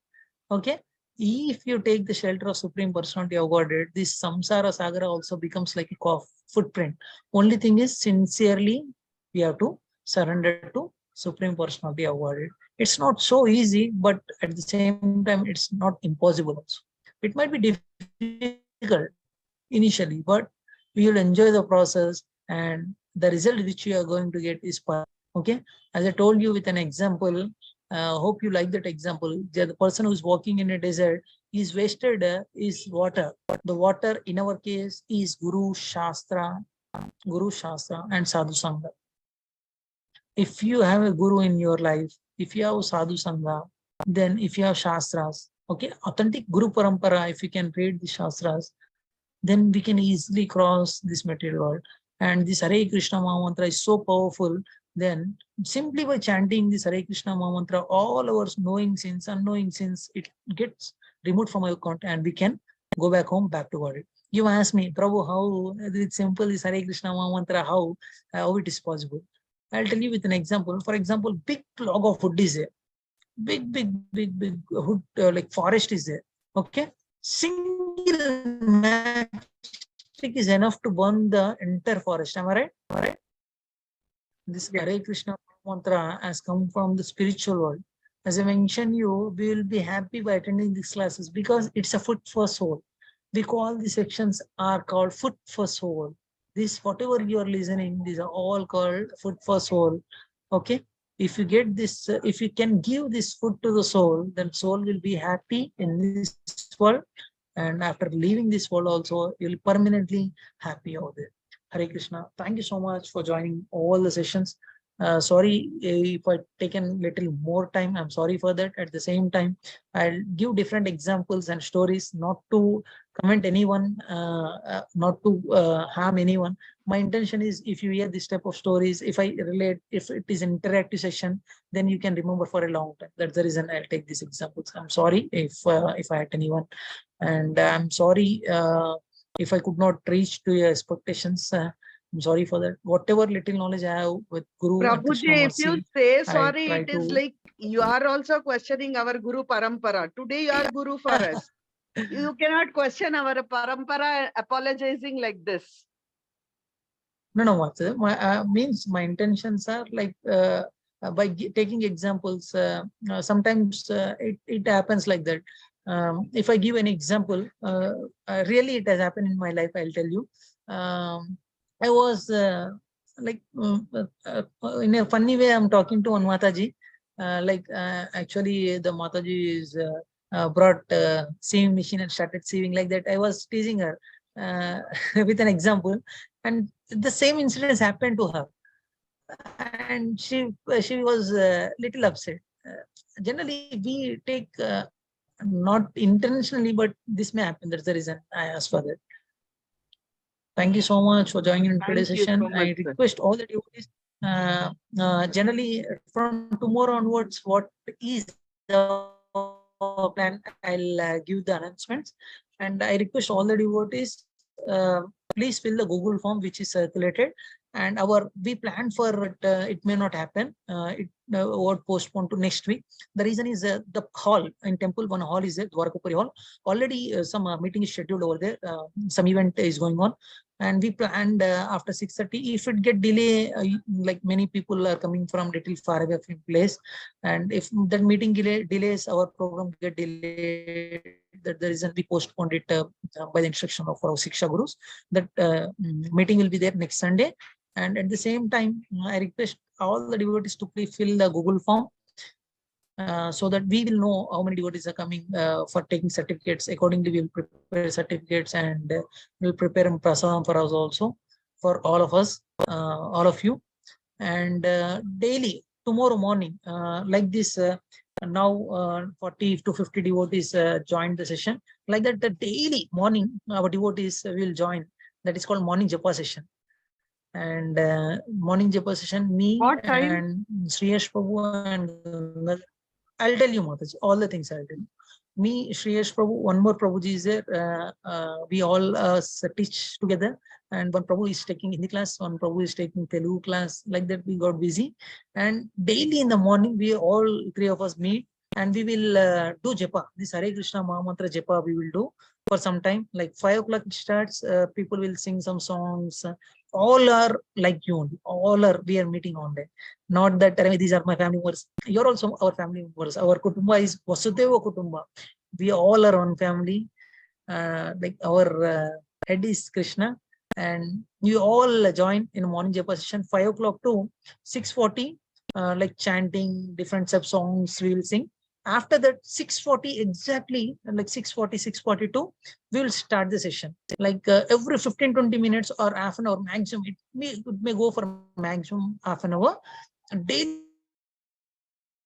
Okay. If you take the shelter of Supreme Personality of Godhead, this Samsara Sagara also becomes like a calf footprint. Only thing is, sincerely, we have to surrender to Supreme Personality of Godhead. It's not so easy, but at the same time, it's not impossible also. It might be difficult initially, but we will enjoy the process and the result which you are going to get is okay. As I told you with an example, Hope you like that example. The person who's walking in a desert is wasted is water. The water in our case is Guru Shastra and Sadhu Sangha. If you have a guru in your life, if you have Sadhu Sangha, then if you have Shastras, okay, authentic Guru Parampara, if you can read the Shastras, then we can easily cross this material world. And this Hare Krishna Maha Mantra is so powerful. Then simply by chanting this Hare Krishna Maha Mantra, all our knowing sins, unknowing sins, it gets removed from our account and we can go back home, back to God. You ask me, Prabhu, how it's simple is Hare Krishna Maha Mantra, how it is possible? I'll tell you with an example. For example, big log of wood is there. Big wood, like forest is there. Okay. Single matchstick is enough to burn the entire forest. Am I right? This Hare Krishna mantra has come from the spiritual world. As I mentioned you, we will be happy by attending these classes because it's a food for soul. We call these sections are called food for soul. This whatever you are listening, these are all called food for soul. Okay. If you get this, if you can give this food to the soul, then soul will be happy in this world. And after leaving this world also, you'll permanently happy over there. Hare Krishna. Thank you so much for joining all the sessions. Sorry if I taken little more time. I'm sorry for that. At the same time, I'll give different examples and stories, not to comment anyone, not to harm anyone. My intention is, if you hear this type of stories, if I relate, if it is an interactive session, then you can remember for a long time. That's the reason I'll take these examples. I'm sorry if I hurt anyone, and I'm sorry if I could not reach to your expectations. I'm sorry for that. Whatever little knowledge I have with Guru and Krishna Prabhuji, if you Mercy, say I sorry, try it is to. like you are also questioning our Guru Parampara. Today you are Guru for us. You cannot question our Parampara apologizing like this. No, Mata. My means my intentions are like by taking examples. Sometimes it happens like that. If I give an example, really it has happened in my life. I'll tell you. I was like in a funny way. I'm talking to one Mataji. Actually, the Mataji is brought sewing machine and started sewing like that. I was teasing her with an example, and the same incidents happened to her, and she was little upset. Generally, we take not intentionally, but this may happen. That's the reason I asked for that. Thank you so much for joining in today's Thank you session. so much, I request all the devotees, generally from tomorrow onwards, what is the plan? I'll give the announcements, and I request all the devotees, please fill the Google form which is circulated. And we plan for it, it may not happen. It was postponed to next week. The reason is the hall in temple, one hall is there, Dwarkapuri hall. Already some meeting is scheduled over there. Some event is going on, and we planned after 6:30. If it get delay, like many people are coming from little far away from place, and if that meeting delays, our program get delayed. That the reason we postponed it by the instruction of our Shiksha Gurus. That meeting will be there next Sunday. And at the same time, I request all the devotees to please fill the Google form so that we will know how many devotees are coming for taking certificates. Accordingly, we will prepare certificates, and we'll prepare a prasadam for us also, for all of us, all of you. And daily, tomorrow morning, like this, now 40 to 50 devotees joined the session. Like that, the daily morning, our devotees will join. That is called morning japa session. And morning japa session, me and Sriyash Prabhu and I'll tell you, Mataji, all the things I'll tell you. Me, Sriyash Prabhu, one more Prabhuji is there. We all teach together, and one Prabhu is taking Hindi class, one Prabhu is taking Telugu class. Like that, we got busy. And daily in the morning, we all three of us meet, and we will do japa. This Hare Krishna Maha Mantra japa we will do for some time. Like 5 o'clock it starts, people will sing some songs. All are like you only. All are, we are meeting on day. Not that these are my family members. You're also our family members. Our kutumba is Vasudeva Kutumba. We all are one family. Like our head is Krishna, and you all join in morning japa session 5 o'clock to 6:40. like chanting, different sub songs we will sing. After that, 6:40 exactly, like 6:40, 6:42, we will start the session. Like every 15-20 minutes or half an hour maximum. It may go for maximum half an hour. Daily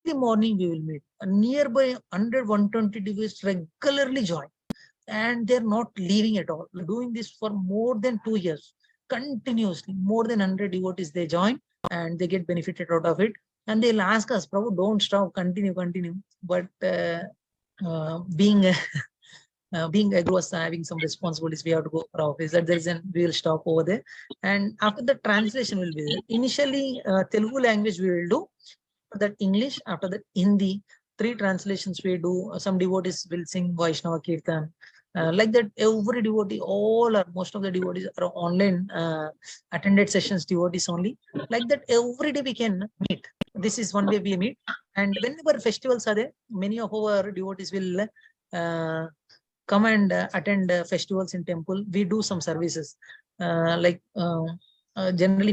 morning we will meet. Nearby 100-120 devotees regularly join, and they're not leaving at all. Doing this for more than 2 years continuously. More than 100 devotees they join, and they get benefited out of it. And they'll ask us, Prabhu, don't stop, continue. But being being a guru, having some responsibilities, we have to go for office. That there is an we will stop over there. And after the translation will be there. Initially, Telugu language we will do. After that English, after that Hindi. 3 translations we do. Some devotees will sing Vaishnava Kirtan. Like that, every devotee, most of the devotees are online attended sessions, devotees only. Like that, every day we can meet. This is one way we meet. And whenever festivals are there, many of our devotees will come and attend festivals in temple. We do some services. Generally,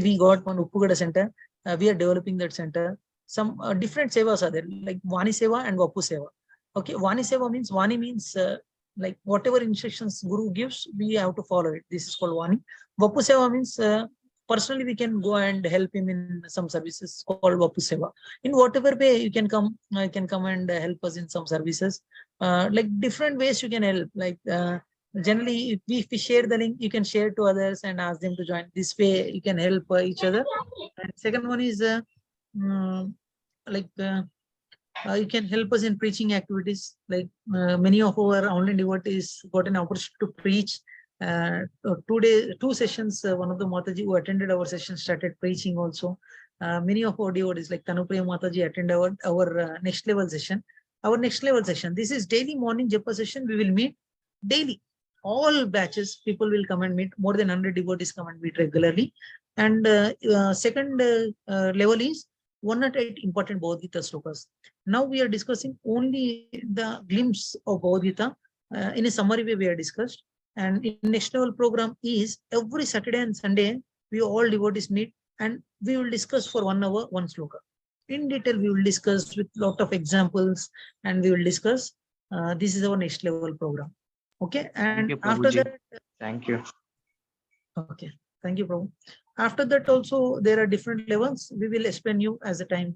we got one Uppugada center. We are developing that center. Some different sevas are there, like Vani Seva and Vapu Seva. Okay, Vani Seva means, Vani means like whatever instructions Guru gives, we have to follow it. This is called Vani. Vapu Seva means personally we can go and help him in some services called Vapu Seva. In whatever way you can come and help us in some services. Like different ways you can help. Like generally, if we share the link, you can share to others and ask them to join. This way you can help each other. And second one is you can help us in preaching activities. Like many of our online devotees got an opportunity to preach. 2 sessions, one of the Mataji who attended our session started preaching also. Many of our devotees like Tanupriya Mataji attend our next level session. Our next level session, this is daily morning japa session. We will meet daily. All batches, people will come and meet. More than 100 devotees come and meet regularly. And second level is 108 important Bhagavad Gita slokas. Now we are discussing only the glimpse of Bhagavad Gita. In a summary way we are discussed. And in next level program is every Saturday and Sunday, we all devotees meet and we will discuss for 1 hour, 1 sloka. In detail, we will discuss with lot of examples and we will discuss. This is our next level program. Okay. And you, after Prabhuji. that, Thank you. okay. Thank you, Prabhu. After that also, there are different levels. We will explain you as the time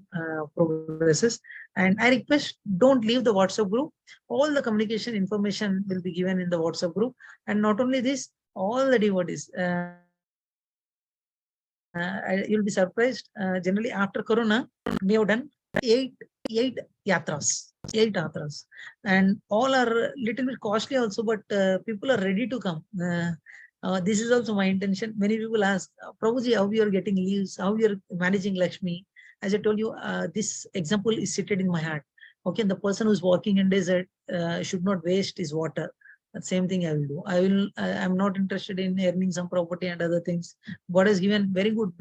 progresses. And I request, don't leave the WhatsApp group. All the communication information will be given in the WhatsApp group. And not only this, all the devotees, you'll be surprised. Generally, after Corona, we have done eight yatras, and all are little bit costly also, but people are ready to come. This is also my intention. Many people ask, Prabhuji, how you are getting leaves, how you are managing Lakshmi. As I told you, this example is seated in my heart. Okay, the person who's walking in desert should not waste his water. The same thing I will do. I'm not interested in earning some property and other things. God has given very good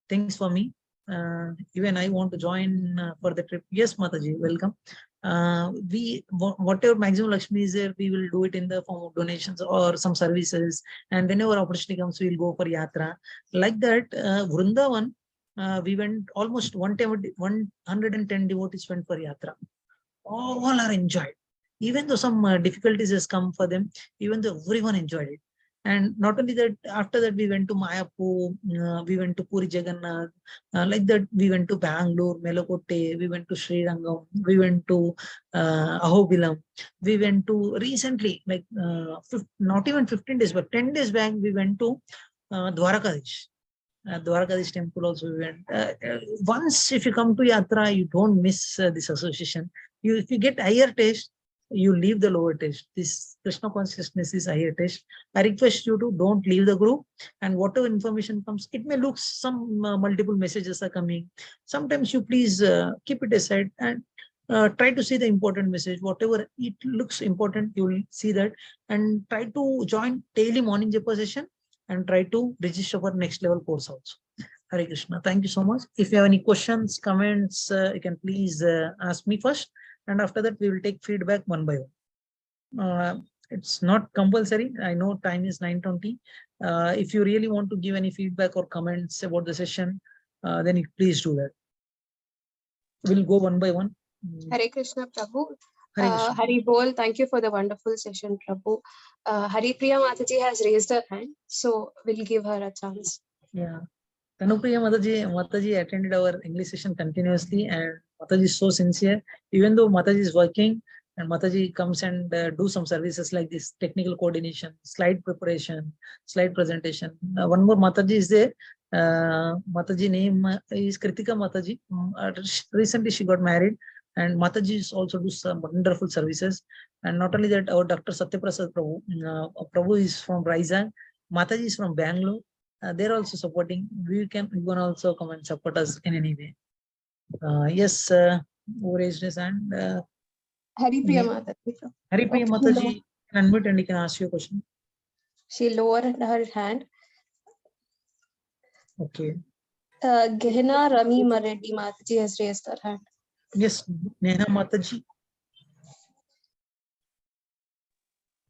things for me. Even I want to join for the trip. Yes, Mataji, welcome. Whatever maximum Lakshmi is there, we will do it in the form of donations or some services. And whenever opportunity comes, we will go for yatra. Like that, Vrindavan, we went almost 110 devotees went for yatra. All are enjoyed. Even though some difficulties has come for them, even though everyone enjoyed it. And not only that, after that we went to Mayapur, we went to Puri Jagannath, like that we went to Bangalore, Melokotte, we went to Sri Rangam, we went to Ahobilam, we went to recently, like not even 15 days, but 10 days back, we went to Dwarkadish. Dwarkadish temple also we went. Once if you come to Yatra, you don't miss this association. If you get higher taste, you leave the lower taste. This Krishna consciousness is higher taste. I request you to don't leave the group, and whatever information comes, it may look some multiple messages are coming. Sometimes you please keep it aside and try to see the important message. Whatever it looks important, you will see that, and try to join daily morning japa session and try to register for next level course also. Hare Krishna. Thank you so much. If you have any questions, comments, you can please ask me first. And after that, we will take feedback one by one. It's not compulsory. I know time is 9:20. If you really want to give any feedback or comments about the session, then you please do that. We'll go one by one. Hare Krishna, Prabhu. Hare Krishna. Hari Bol, thank you for the wonderful session, Prabhu. Hari Priya Mataji has raised her hand, so we'll give her a chance. Yeah. Tanupriya Mataji attended our English session continuously, and Mataji is so sincere. Even though Mataji is working, and Mataji comes and do some services like this, technical coordination, slide preparation, slide presentation. One more Mataji is there. Mataji name is Kritika Mataji. Recently she got married, and Mataji is also do some wonderful services. And not only that, our Dr. Satyaprasad Prabhu, Prabhu is from Raizan, Mataji is from Bangalore. They're also supporting. You can also come and support us in any way. Yes, who raised his hand? Hari Priya Mataji. Hari Priya Mataji, you can unmute and you can ask your question. She lowered her hand. Okay. Gehna Rami Mareddy Mataji has raised her hand. Yes, Neha Mataji.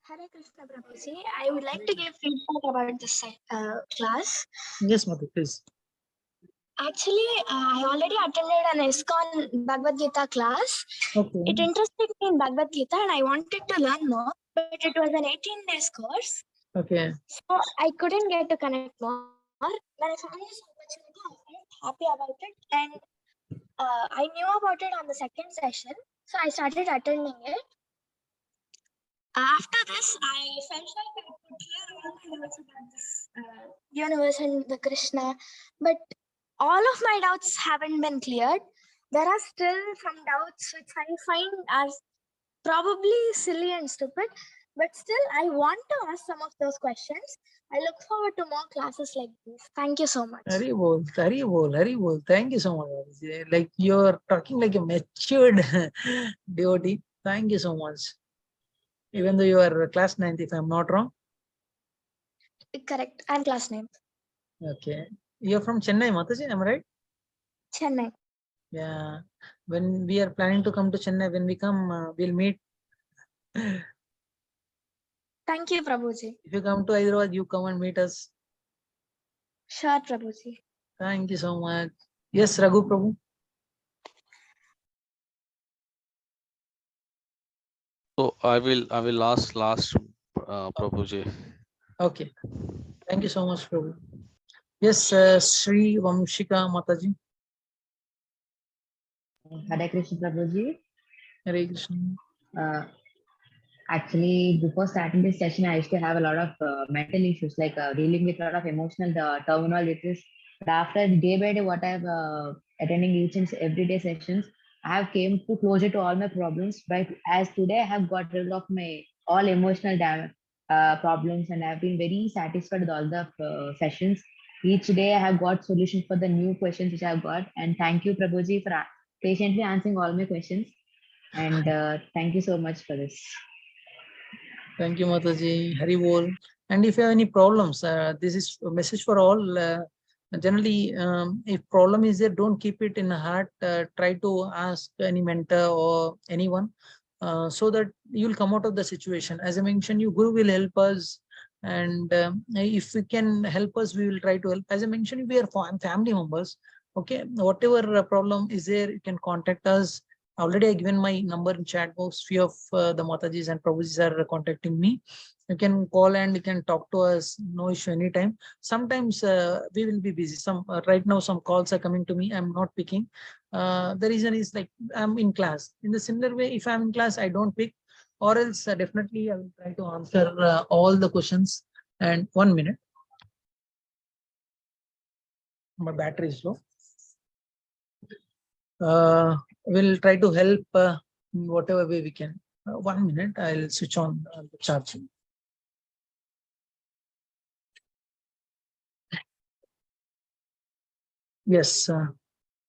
Hare Krishna Prabhuji, I would like to give feedback about this class. Yes, Mata, please. Actually, I already attended an ISKCON Bhagavad Gita class. Okay. It interested me in Bhagavad Gita and I wanted to learn more, but it was an 18-day course. Okay. So I couldn't get to connect more. When I found this opportunity, I felt happy about it. And I knew about it on the second session. So I started attending it. After this, I felt like I could clear all my doubts about this universe and the Krishna, but all of my doubts haven't been cleared. There are still some doubts which I find are probably silly and stupid, but still I want to ask some of those questions. I look forward to more classes like this. Thank you so much. Hari Bol, Hari Bol, Hari Bol. Thank you so much. Like you're talking like a matured devotee. Thank you so much. Even though you are class 9th, if I'm not wrong. Correct. I'm class 9th. Okay. You're from Chennai, Mataji, am I right? Chennai. Yeah. When we are planning to come to Chennai, when we come, we'll meet. Thank you, Prabhuji. If you come to Hyderabad, you come and meet us. Sure, Prabhuji. Thank you so much. Yes, Raghu Prabhu. So I will ask last Prabhuji. Okay. Thank you so much, Prabhu. Yes, Sri Vamshika Mataji. Hare Krishna Prabhuji. Hare Krishna. Actually, before starting this session, I used to have a lot of mental issues, like dealing with a lot of emotional terminologies. But after day by day, what I've attending each and every day sessions, I have came to closure to all my problems. But as today, I have got rid of my all emotional problems, and I've been very satisfied with all the sessions. Each day, I have got solutions for the new questions which I have got. And thank you, Prabhuji, for patiently answering all my questions. And thank you so much for this. Thank you, Mataji. Hari Bol. And if you have any problems, this is a message for all. Generally, if problem is there, don't keep it in the heart. Try to ask any mentor or anyone so that you will come out of the situation. As I mentioned, you Guru will help us. And if we can help us, we will try to help. As I mentioned, we are family members. Okay, whatever problem is there, you can contact us. Already I given my number in chat box. Few of the Matajis and Prabhujis are contacting me. You can call and you can talk to us. No issue anytime. Sometimes we will be busy. Right now some calls are coming to me. I'm not picking. The reason is like I'm in class. In the similar way, if I'm in class, I don't pick. Or else definitely I will try to answer all the questions. And 1 minute. My battery is low. We'll try to help in whatever way we can. 1 minute, I'll switch on the charging. Yes,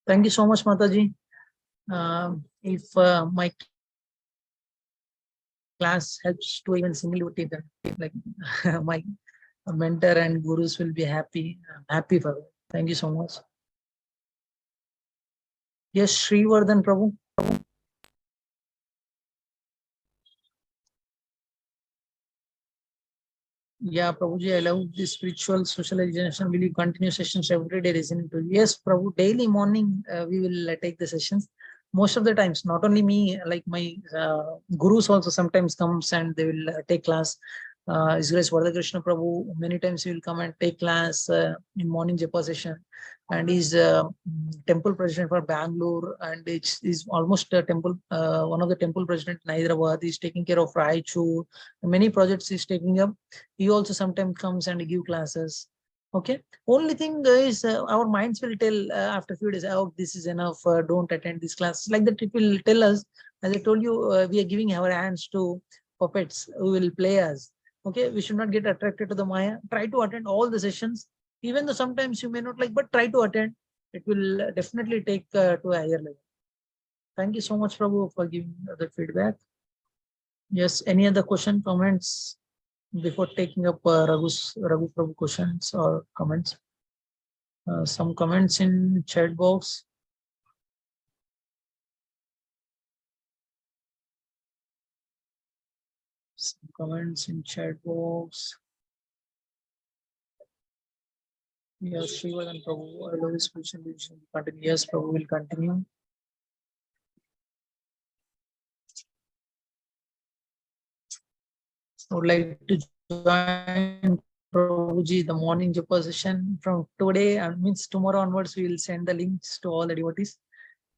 thank you so much, Mataji. If my class helps to even single-devotee, then like my mentor and gurus will be happy. I'm happy for it. Thank you so much. Yes, Srivardhan Prabhu. Yeah, Prabhuji, I love this spiritual socialization. Will you continue sessions every day listening to? Yes, Prabhu, daily morning we will take the sessions. most of the times, not only me, like my gurus also sometimes comes and they will take class. His Grace Vardha Krishna Prabhu, many times he will come and take class in morning japa session, and he's temple president for Bangalore, and is almost a temple, one of the temple president in Hyderabad. He's taking care of Raichur, many projects he's taking up. He also sometimes comes and give classes. Okay, only thing is our minds will tell after a few days, oh, this is enough, don't attend this class. Like that, it will tell us, as I told you, we are giving our hands to puppets who will play us. Okay, we should not get attracted to the Maya. Try to attend all the sessions, even though sometimes you may not like, but try to attend. It will definitely take to a higher level. Thank you so much, Prabhu, for giving the feedback. Yes, any other question, comments before taking up Raghu Prabhu questions or comments? Some comments in chat box. Some comments in chat box. Yes, Shiva and Prabhu, I love this question. Continue. Yes, Prabhu will continue. I would like to join Prabhuji the morning japa session from today, means tomorrow onwards. We will send the links to all the devotees.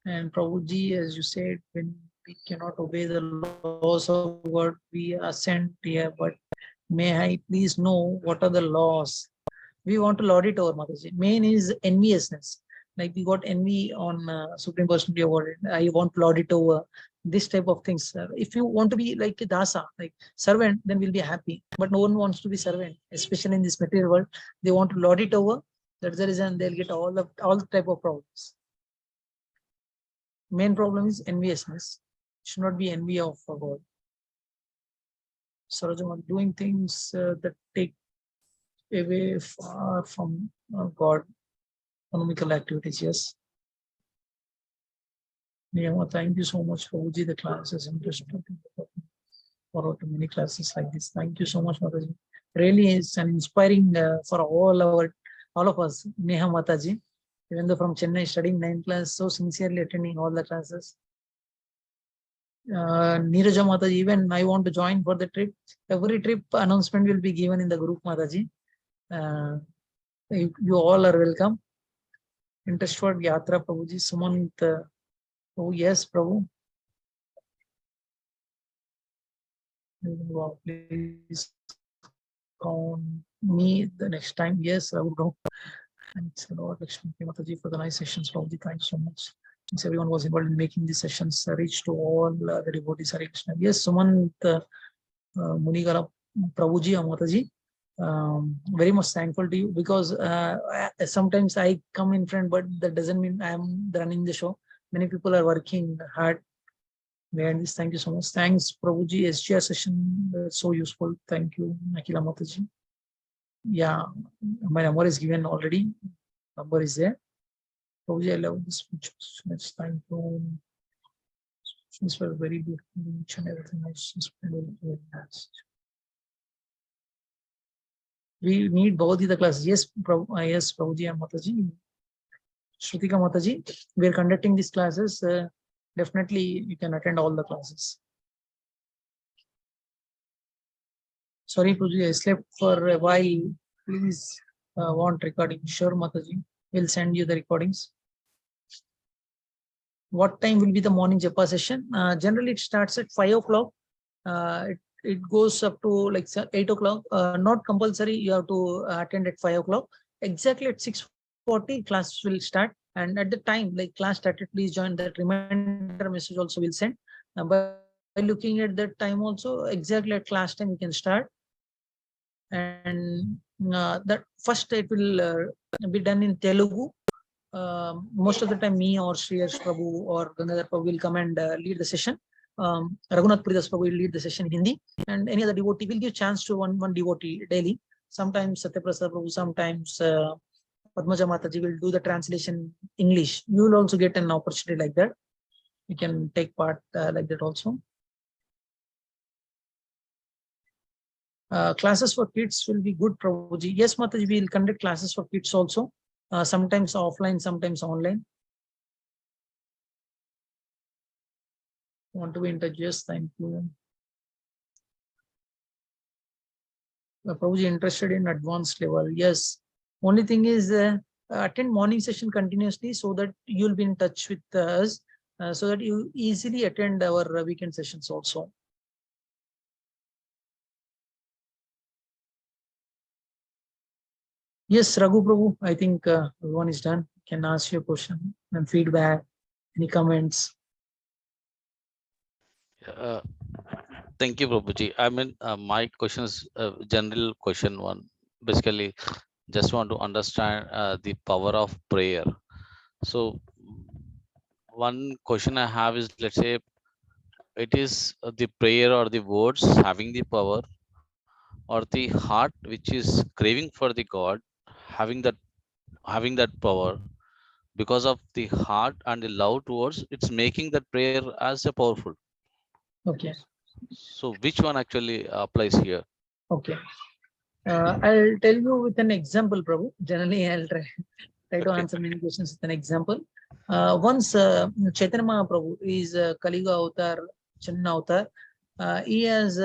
And Prabhuji, as you said, when we cannot obey the laws of God, we are sent here. But may I please know what are the laws? We want to lord it over, Mataji. Main is enviousness. Like we got envy on Supreme Personality Award. I want to lord it over. This type of things. If you want to be like a dasa, like servant, then we'll be happy. But no one wants to be servant, especially in this material world. They want to lord it over. That's the reason they'll get all the type of problems. Main problem is enviousness. Should not be envy of God. Sarojama, doing things that take away far from God. Economical activities, yes. Niyama, thank you so much, Prabhuji. The class is interesting. Forward to many classes like this. Thank you so much, Mataji. Really, it's an inspiring for all of us. Neha Mataji, even though from Chennai, studying 9th class, so sincerely attending all the classes. Neeraja Mataji, even I want to join for the trip. Every trip announcement will be given in the group, Mataji. You all are welcome. Interest for Yatra, Prabhuji. Sumant, oh yes, Prabhu. Please call me the next time. Yes, I will go. Thanks a lot, Lakshmi Mataji, for the nice sessions. Prabhuji, thanks so much. Since everyone was involved in making these sessions reach to all the devotees. Hare Krishna. Yes, Sumant Munigara Prabhuji Mataji. Very much thankful to you, because sometimes I come in front, but that doesn't mean I am running the show. Many people are working hard behind this. Thank you so much. Thanks, Prabhuji. SGR session, so useful. Thank you, Akila Mataji. Yeah, my number is given already. Number is there. Prabhuji, I love this pictures. Next time, these were very beautiful. Each and everything else. We need both the classes. Yes, yes, Prabhuji and Mataji. Shrutika Mataji, we are conducting these classes. Definitely, you can attend all the classes. Sorry, Prabhuji, I slept for a while. Please want recording. Sure, Mataji. We'll send you the recordings. What time will be the morning japa session? Generally, it starts at 5 o'clock. It goes up to like 8 o'clock. Not compulsory. You have to attend at 5 o'clock. Exactly at 6:40, class will start. And at the time, like class started, please join. That reminder message also will send. By looking at that time also, exactly at class time, you can start. And that first it will be done in Telugu. Most of the time, me or Shriyas Prabhu or Gangadhar Prabhu will come and lead the session. Raghunath Puridas Prabhu will lead the session in Hindi, and any other devotee will give chance to one devotee daily. Sometimes Satyaprasad Prabhu, sometimes Padmaja Mataji will do the translation English. You will also get an opportunity like that. You can take part like that also. Classes for kids will be good, Prabhuji. Yes, Mataji, we will conduct classes for kids also. Sometimes offline, sometimes online. Want to be in touch? Yes, thank you. Prabhuji interested in advanced level. Yes. Only thing is attend morning session continuously so that you'll be in touch with us, so that you easily attend our weekend sessions also. Yes, Raghu Prabhu, I think everyone is done. You can ask your question and feedback, any comments. Uh, Thank you, Prabhuji. I mean, my question is general question one. Basically, just want to understand the power of prayer. So, one question I have is, let's say, it is the prayer or the words having the power, or the heart which is craving for the God having that power, because of the heart and the love towards it's making that prayer as a powerful. Okay. So, which one actually applies here? Okay. I'll tell you with an example, Prabhu. Generally, I'll try to answer many questions with an example. Once Chaitanya Mahaprabhu is Kali Yuga avatar, Channa avatar. He has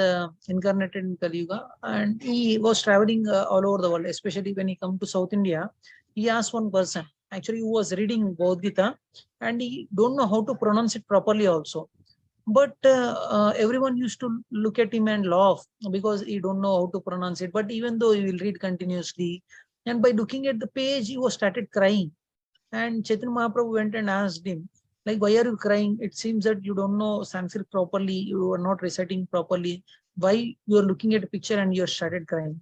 incarnated in Kali Yuga, and he was traveling all over the world, especially when he come to South India. He asked one person, actually, who was reading Bhagavad Gita, and he don't know how to pronounce it properly also. But everyone used to look at him and laugh because he don't know how to pronounce it. But even though he will read continuously, and by looking at the page, he was started crying. And Chaitanya Mahaprabhu went and asked him, like, why are you crying? It seems that you don't know Sanskrit properly. You are not reciting properly. Why you are looking at a picture and you are started crying?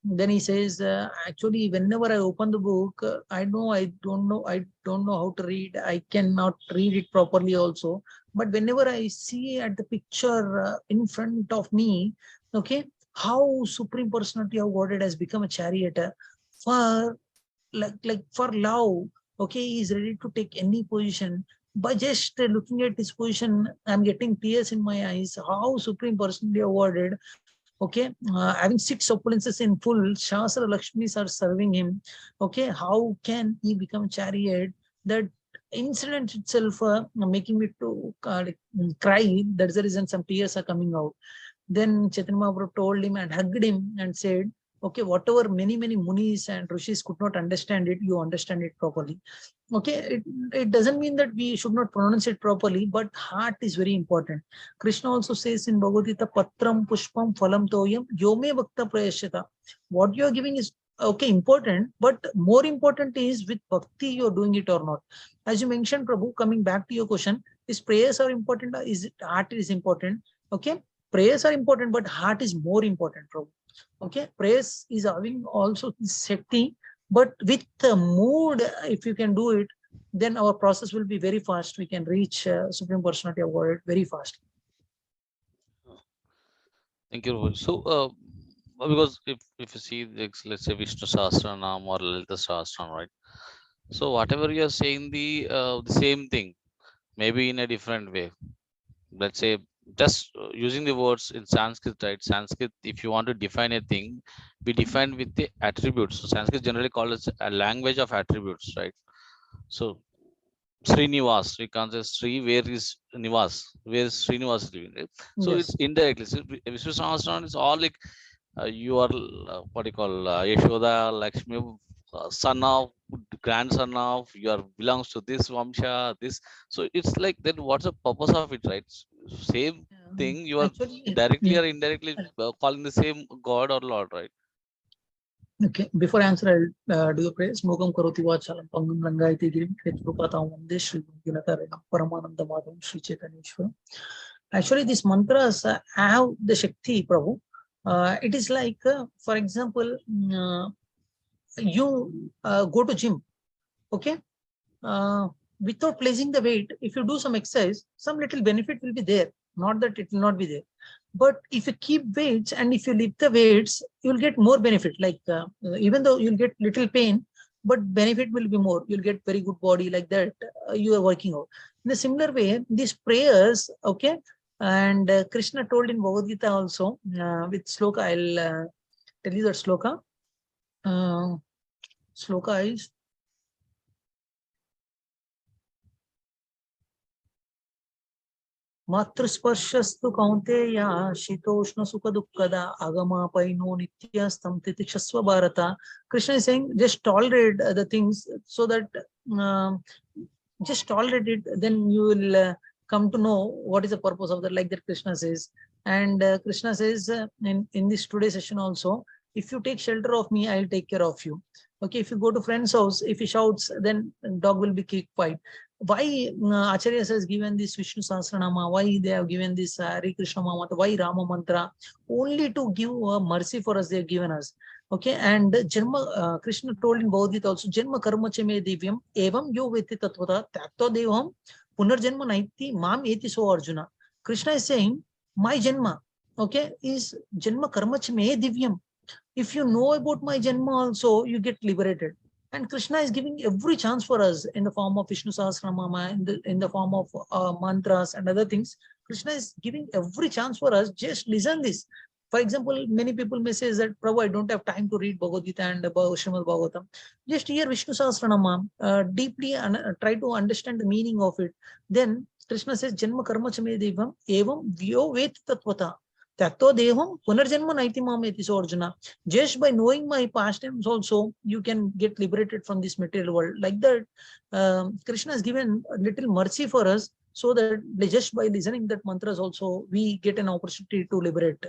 Then he says, actually, whenever I open the book, I don't know how to read. I cannot read it properly also. But whenever I see at the picture in front of me, okay, how Supreme Personality of Godhead has become a charioteer for for love, okay, he is ready to take any position. By just looking at his position, I'm getting tears in my eyes. How Supreme Personality of Godhead, okay, having 6 opulences in full, Shastra Lakshmis are serving him. Okay, how can he become chariot? That incident itself making me to cry. That's the reason some tears are coming out. Then Chaitanya Mahaprabhu told him and hugged him and said, okay, whatever many munis and rishis could not understand it, you understand it properly. Okay, it doesn't mean that we should not pronounce it properly, but heart is very important. Krishna also says in Bhagavad Gita, Patram Pushpam Phalam Toyam Yome Bhakta Prayashyata. What you are giving is okay, important, but more important is with bhakti you are doing it or not. As you mentioned, Prabhu, coming back to your question, is prayers are important or is it heart is important? Okay, prayers are important, but heart is more important, Prabhu. Okay, prayers is having also safety, but with the mood, if you can do it, then our process will be very fast. We can reach Supreme Personality of Godhead very fast. Thank you. So, because if you see, let's say Vishnu Sahasranam or Lalita Sahasranam, right? So whatever you are saying, the same thing, maybe in a different way. Let's say just using the words in Sanskrit, right? Sanskrit, if you want to define a thing, we define with the attributes. So Sanskrit generally called as a language of attributes, right? So Srinivas, we can't say Sri, where is Nivas? Where is Srinivas living? Right? So Yes. it's indirectly. So Vishnu Sahasranam is all like you are what do you call Yashoda, Lakshmi, son of, grandson of, you are belongs to this Vamsha, this. So it's like then what's the purpose of it, right? Same thing, you are Actually, directly or indirectly calling the same God or Lord, right? okay, before I answer, I'll do the praise. Mogam karoti vachalam pangam rangayati girim ketrupatam vande Shri Gunataranam Paramananda Madham Shri Chaitanyeshwaram. Actually, these mantras have the Shakti, Prabhu. It is like, for example, you go to gym, okay? Without placing the weight, if you do some exercise, some little benefit will be there. Not that it will not be there. But if you keep weights and if you lift the weights, you'll get more benefit. Like even though you'll get little pain, but benefit will be more. You'll get very good body like that. You are working out. In a similar way, these prayers, okay, and Krishna told in Bhagavad Gita also with sloka. I'll tell you that sloka. Sloka is Matrusparshasthu kaunteya shitoshna sukha dukkada agama paino nityastam titikshasva bharata. Krishna is saying, just tolerate the things so that just tolerate it, then you will come to know what is the purpose of that, like that Krishna says. And Krishna says in this today's session also, if you take shelter of me, I'll take care of you. Okay, if you go to friend's house, if he shouts, then dog will be kicked quiet. Why Acharyas has given this Vishnu Sahasranama, why they have given this Hare Krishna Mantra, why Rama Mantra? Only to give mercy for us, they have given us. Okay, and Janma, Krishna told in Bhagavad Gita also, Janma karma chame divyam, evam yo veti tatvata, takto devam, punarjanma naiti, mam eti so Arjuna. Krishna is saying, my Janma, okay, is Janma karma chame divyam. If you know about my Janma also, you get liberated. And Krishna is giving every chance for us in the form of Vishnu Sahasranama, in the form of mantras and other things. Krishna is giving every chance for us. Just listen this. For example, many people may say that, Prabhu, I don't have time to read Bhagavad Gita and Srimad Bhagavatam. Just hear Vishnu Sahasranama, deeply try to understand the meaning of it. Then Krishna says, Janma karma chame devam evam vyo vet tatvata. Takto devam punarjanma naiti mameti so Arjuna. Just by knowing my pastimes also, you can get liberated from this material world. Like that, Krishna has given a little mercy for us, so that just by listening that mantras also, we get an opportunity to liberate.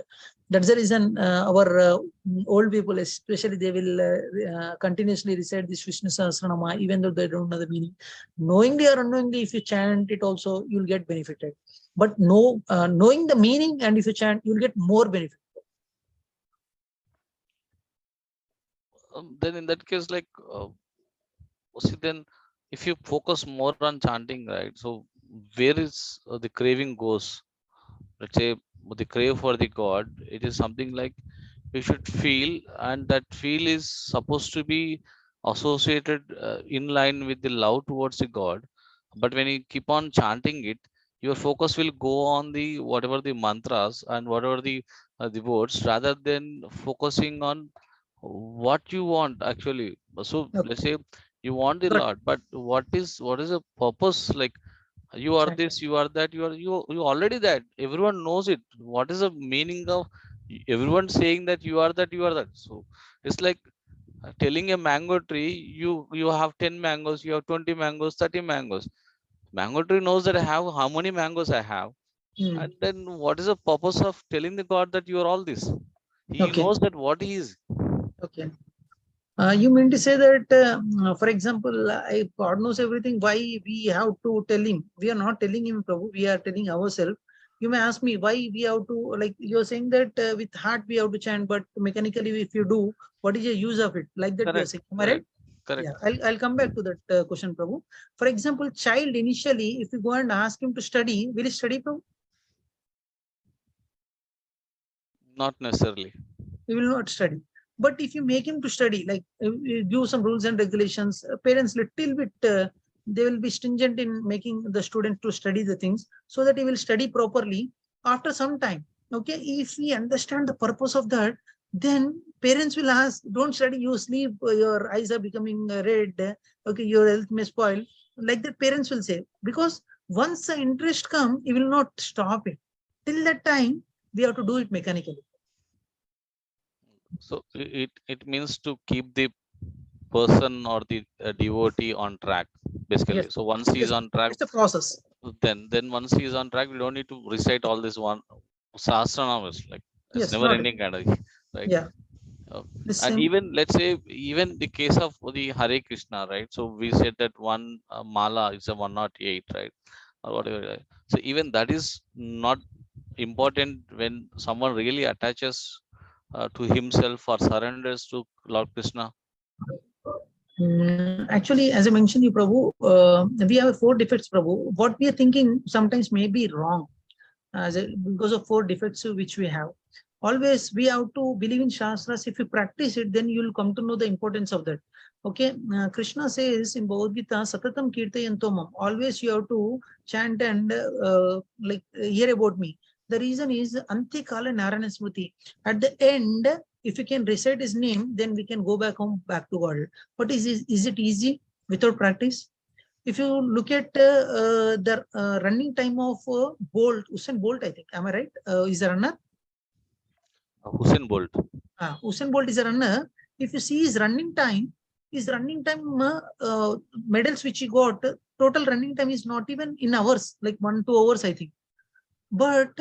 That's the reason our old people, especially, they will continuously recite this Vishnu Sahasranama, even though they don't know the meaning. Knowingly or unknowingly, if you chant it also, you'll get benefited. But knowing the meaning, and if you chant, you'll get more benefit. Then in that case, like, see, then if you focus more on chanting, right? So where is the craving goes? Let's say the crave for the God, it is something like you should feel, and that feel is supposed to be associated in line with the love towards the God. But when you keep on chanting it, your focus will go on the whatever the mantras and whatever the words, rather than focusing on what you want actually. So let's say you want the Lord, but what is the purpose? Like, you are this, you are that, you already that. Everyone knows it. What is the meaning of everyone saying that you are that, you are that? So it's like telling a mango tree, you have 10 mangoes, you have 20 mangoes, 30 mangoes. Mango tree knows that I have how many mangoes I have. And then what is the purpose of telling the God that you are all this? He knows that what he is. Okay. You mean to say that, for example, if God knows everything, why we have to tell him? We are not telling him, Prabhu, we are telling ourselves. You may ask me why we have to, like you're saying that with heart we have to chant, but mechanically if you do, what is the use of it? Like that you're saying, am I right? Correct. Yeah, I'll come back to that question, Prabhu. For example, child initially, if you go and ask him to study, will he study, Prabhu? Not necessarily. He will not study. But if you make him to study, like you give some rules and regulations, parents little bit, they will be stringent in making the student to study the things, so that he will study properly after some time. Okay, if we understand the purpose of that, then parents will ask, don't study, you sleep, your eyes are becoming red, okay, your health may spoil. Like that parents will say, because once the interest comes, he will not stop it. Till that time, we have to do it mechanically. So it means to keep the person or the devotee on track, basically. Yes. So once he is on track, it's a process. Then once he is on track, we don't need to recite all this one Sahasranamas, like it's Yes, never not ending kind of, right? Yeah. And even let's say, even the case of the Hare Krishna, right? So we said that one mala is a 108, right? Or whatever. Right? So even that is not important when someone really attaches to himself or surrenders to Lord Krishna. Actually, as I mentioned you, Prabhu, we have 4 defects, Prabhu. What we are thinking sometimes may be wrong because of 4 defects which we have. Always we have to believe in Shastras. If you practice it, then you will come to know the importance of that. Okay, Krishna says in Bhagavad Gita, Satatam Kirtayantomam. Always you have to chant and like hear about me. The reason is Ante Kala Narayana Smriti. At the end, if you can recite his name, then we can go back home, back to God. But is it easy without practice? If you look at the running time of Usain Bolt, I think, am I right? Is a runner. Usain Bolt. Usain Bolt is a runner. If you see his running time medals which he got, total running time is not even in hours, like 1-2 hours, I think. But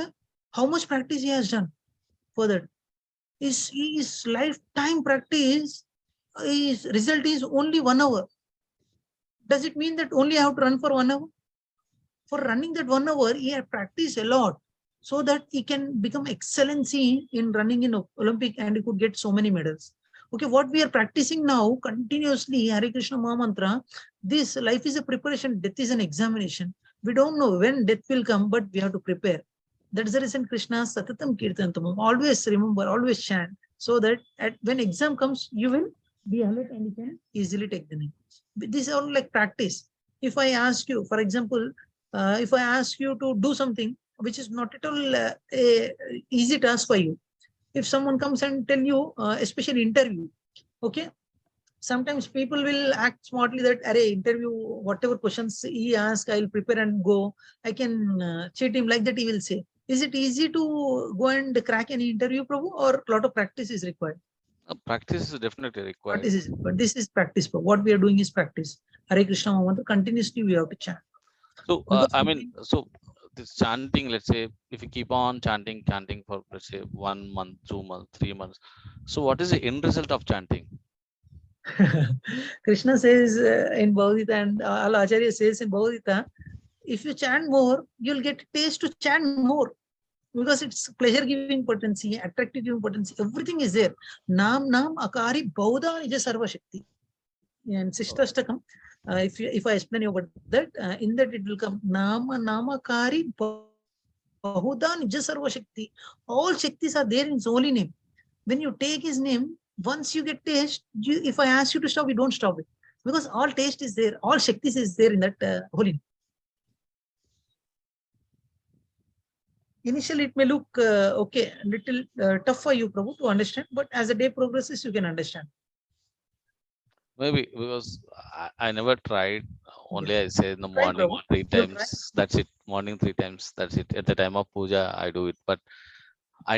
how much practice he has done for that? His lifetime practice, his result is only 1 hour. Does it mean that only I have to run for 1 hour? For running that 1 hour, he had practiced a lot so that he can become excellency in running in Olympic and he could get so many medals. Okay, what we are practicing now continuously, Hare Krishna Mahamantra, this life is a preparation, death is an examination. We don't know when death will come, but we have to prepare. That's the reason Krishna Satatam Kirtantamam. Always remember, always chant, so that when exam comes, you will be alert and you can easily take the name. This is all like practice. If I ask you, for example, if I ask you to do something which is not at all a easy task for you, if someone comes and tell you, especially interview, okay, sometimes people will act smartly that, array interview, whatever questions he asks, I'll prepare and go. I can cheat him, like that he will say. Is it easy to go and crack any interview, Prabhu, or a lot of practice is required? Practice is definitely required. But this is practice. What we are doing is practice. Hare Krishna Mahamantra, continuously we have to chant. So so this chanting, let's say, if you keep on chanting for, let's say, 1 month, 2 months, 3 months. So what is the end result of chanting? Krishna says in Bhagavad Gita, and all Acharya says in Bhagavad Gita, if you chant more, you'll get taste to chant more, because it's pleasure giving potency, attractive giving potency, everything is there. Nam akari Bauda Nija Sarva Shakti. And Sishtastakam, if I explain you about that, in that it will come Namakari Bahuda Nija Sarva Shakti. All Shaktis are there in his holy name. When you take his name, once you get taste, if I ask you to stop, you don't stop it, because all taste is there, all Shaktis is there in that holy name. Initially, it may look okay, a little tough for you, Prabhu, to understand, but as the day progresses, you can understand. Maybe because I never tried. Only I say in the Try, morning Prabhu. 3 times. That's it. Morning 3 times. That's it. At the time of puja, I do it. But I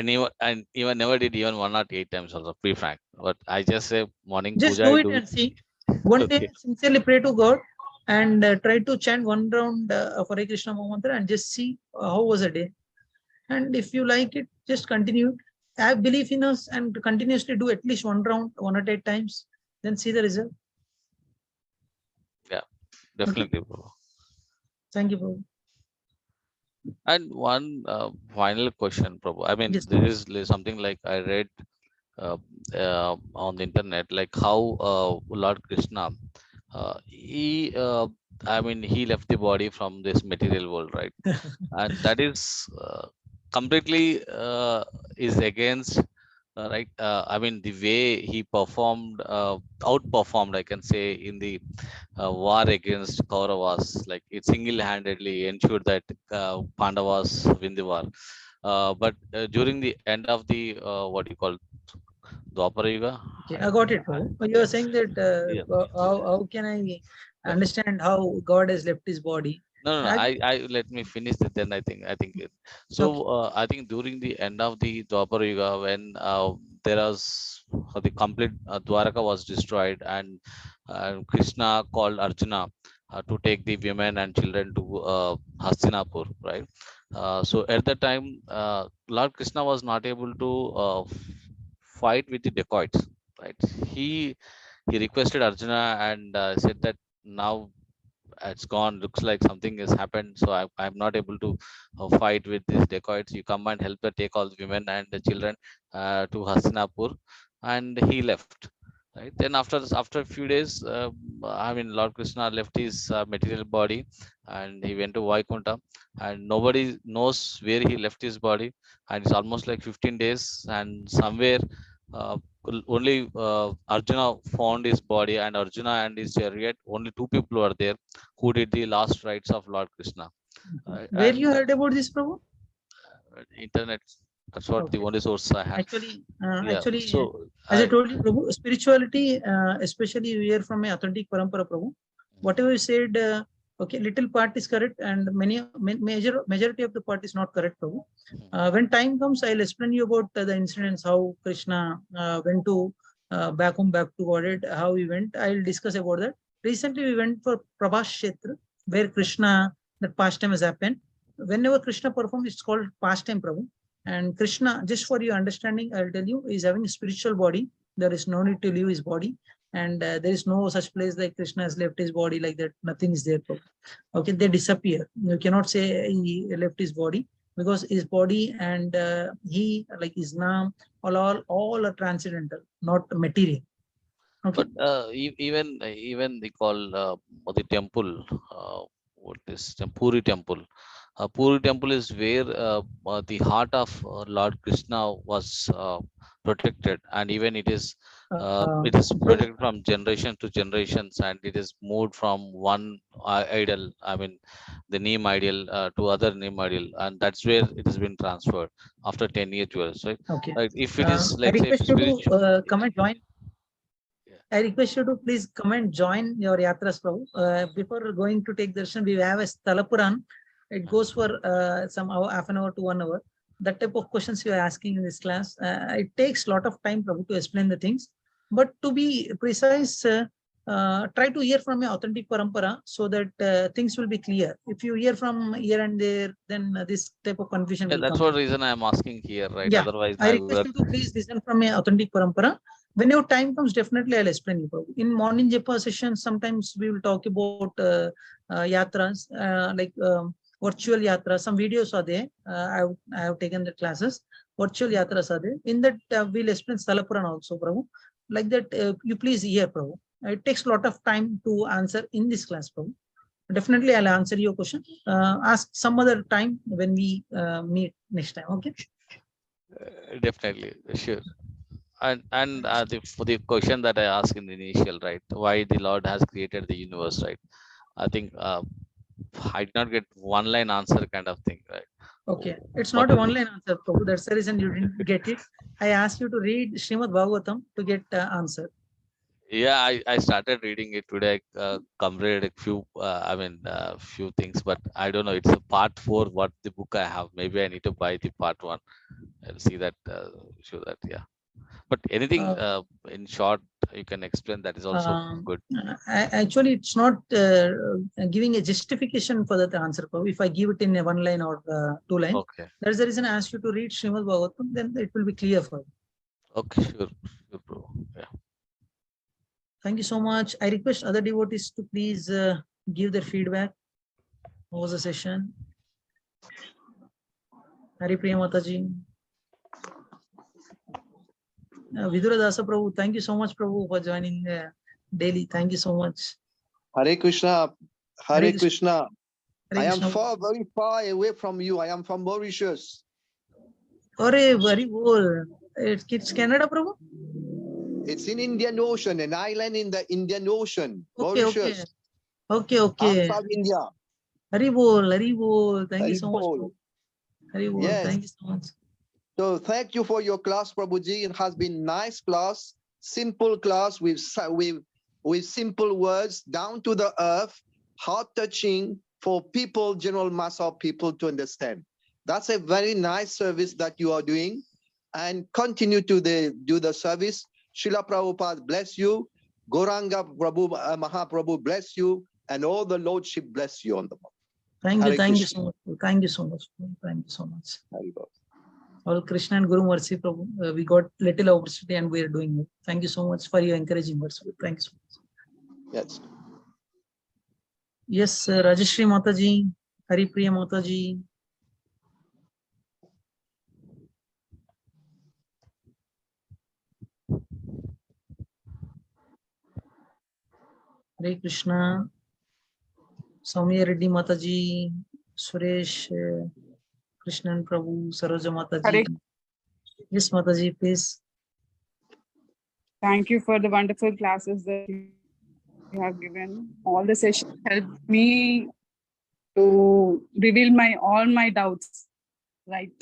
even never did even 1 or 8 times also. Be frank. But I just say morning Just puja. do I it do and it. see. One Okay. day, sincerely pray to God and try to chant 1 round of Hare Krishna Mahamantra and just see how was the day. And if you like it, just continue. Have belief in us and continuously do at least 1 round, 1 or 8 times. Then see the result. Yeah, definitely. Okay. Thank you, Prabhu. And one final question, Prabhu. I mean, Yes. this is something like I read on the internet, like how Lord Krishna, he left the body from this material world, right? And that is completely is against right. I mean, the way he performed, outperformed, I can say, in the war against Kauravas, like it single-handedly ensured that Pandavas win the war. But during the end of the what do you call Dwapara Yuga? Okay, I got it, Prabhu. You are saying that how can I understand how God has left his body? No. I let me finish it. Then I think it. So Okay. I think during the end of the Dwapara Yuga, when there was the complete Dwaraka was destroyed, and Krishna called Arjuna to take the women and children to Hastinapur, right? So at that time, Lord Krishna was not able to fight with the dacoits, right? He requested Arjuna and said that now it's gone, looks like something has happened, so I'm not able to fight with these dacoits. You come and help her take all the women and the children to Hastinapur. And he left, right? Then after a few days, I mean, Lord Krishna left his material body and he went to Vaikunta, and nobody knows where he left his body. And it's almost like 15 days, and somewhere uh, only Arjuna found his body, and Arjuna and his chariot, only 2 people were there who did the last rites of Lord Krishna. Where you heard about this, Prabhu? Internet. That's what the only source I have. Actually, So as I told you, Prabhu, spirituality, especially we are from an authentic parampara, Prabhu. Whatever you said, Okay, little part is correct, and majority of the part is not correct, Prabhu. When time comes, I'll explain you about the incidents, how Krishna went to back to Godhead, how he went. I'll discuss about that. Recently, we went for Prabhas Kshetra, where Krishna, that pastime has happened. Whenever Krishna performs, it's called pastime, Prabhu. And Krishna, just for your understanding, I'll tell you, is having a spiritual body. There is no need to leave his body. And there is no such place like Krishna has left his body like that. Nothing is there. Okay, they disappear. You cannot say he left his body, because his body and he, like his name, all are transcendental, not material. Okay. But even they call the temple, what is Puri temple? Puri temple is where the heart of Lord Krishna was protected, and even it is protected from generation to generations, and it is moved from one idol, I mean the name idol, to other name idol, and that's where it has been transferred after 10 years, right? Okay. Right. If it is I like say request you spiritual, to come and join. I request you to please come and join your yatras, Prabhu. Before going to take darshan, we have a Stalapuran. It goes for some hour, half an hour to 1 hour. That type of questions you are asking in this class. It takes a lot of time, Prabhu, to explain the things. But to be precise, try to hear from your authentic parampara, so that things will be clear. If you hear from here and there, then this type of confusion will that's come. what reason I am asking here, right? Yeah, Otherwise, I request you to please listen from a authentic parampara. When your time comes, definitely I'll explain you, Prabhu. In morning japa session, sometimes we will talk about yatras, like virtual yatras. Some videos are there. I have taken the classes. Virtual yatras are there. In that, we'll explain Salapuran also, Prabhu. Like that, you please hear, Prabhu. It takes a lot of time to answer in this class, Prabhu. Definitely, I'll answer your question. Ask some other time when we meet next time. Okay. definitely, sure. And for the question that I asked in the initial, right? Why the Lord has created the universe, right? I think I did not get one line answer kind of thing, right? Okay, it's What not a is it? one-line answer, Prabhu. That's the reason you didn't get it. I asked you to read Srimad Bhagavatam to get answer. Yeah, I started reading it today. Completed a few, few things, but I don't know. It's a part 4. What the book I have? Maybe I need to buy the part 1 and see that, show that. Yeah, but anything in short you can explain. That is also good. Actually, it's not giving a justification for that answer, Prabhu. If I give it in a 1 line or 2 line, Okay. that's the reason I asked you to read Srimad Bhagavatam. Then it will be clear for you. Okay, sure, bro. Yeah. Thank you so much. I request other devotees to please give their feedback. What was the session? Hari Priya Mataji. Vidura Dasa Prabhu, thank you so much, Prabhu, for joining daily. Thank you so much. Hare Krishna. Hare Krishna. Hare I am Krishna. very far away from you. I am from Mauritius. Very cool. It's Canada, Prabhu? It's in Indian Ocean, an island in the Indian Ocean. Okay, Mauritius. okay. I'm from India. Hari bol. Thank you so much, Bol. Prabhu. Hari bol. Yes. Thank you so much. So thank you for your class, Prabhuji. It has been nice class, simple class with simple words, down to the earth, heart touching for people, general mass of people to understand. That's a very nice service that you are doing, and continue to do the service. Srila Prabhupada bless you. Gauranga Prabhu, Mahaprabhu bless you, and all the Lordship bless you on the month. Thank you so much. Thank you so much. Thank you so much. All Krishna and Guru Mercy, Prabhu. We got little opportunity and we are doing it. Thank you so much for your encouraging words. Thank you so much. Yes. Yes, Rajashri Mataji, Hari Priya Mataji. Hare Krishna. Soumya Reddy Mataji, Suresh, Krishnan Prabhu, Saroja Mataji. Yes, Mataji, please. Thank you for the wonderful classes that you have given. All the sessions helped me to reveal all my doubts, right?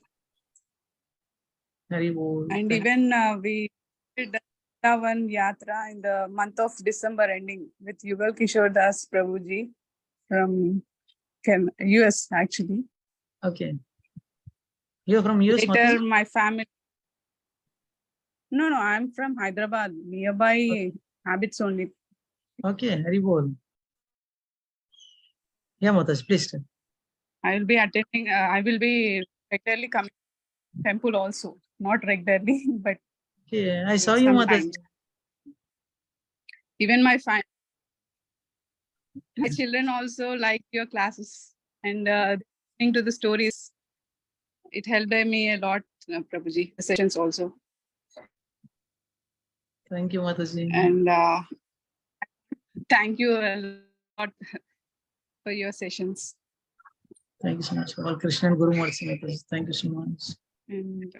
Very well. And even we did one yatra in the month of December ending with Yugal Kishore Das Prabhuji. from US actually. Okay. You're from US, Later, Mataji? my family. No, I'm from Hyderabad, nearby habits only. Okay, Hari Bol. Yeah, Mataji, please tell. I will be attending, I will be regularly coming to temple also. Not regularly, but Okay, I saw you, Mataji. sometimes. Even my children also like your classes and listening to the stories. It helped me a lot, Prabhuji, the sessions also. Thank you, Mataji. And thank you a lot for your sessions. Thank you so much. All Krishna and Guru Mataji, Mataji. Thank you so much. And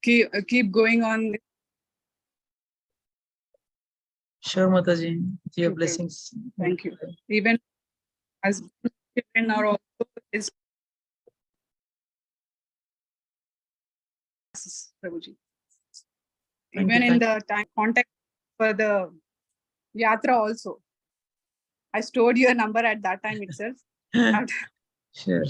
keep going on. Sure, Mataji. Your blessings. Thank you. Even as children are also is Prabhuji. Even in the time contact for the yatra also. I stored your number at that time itself. Sure.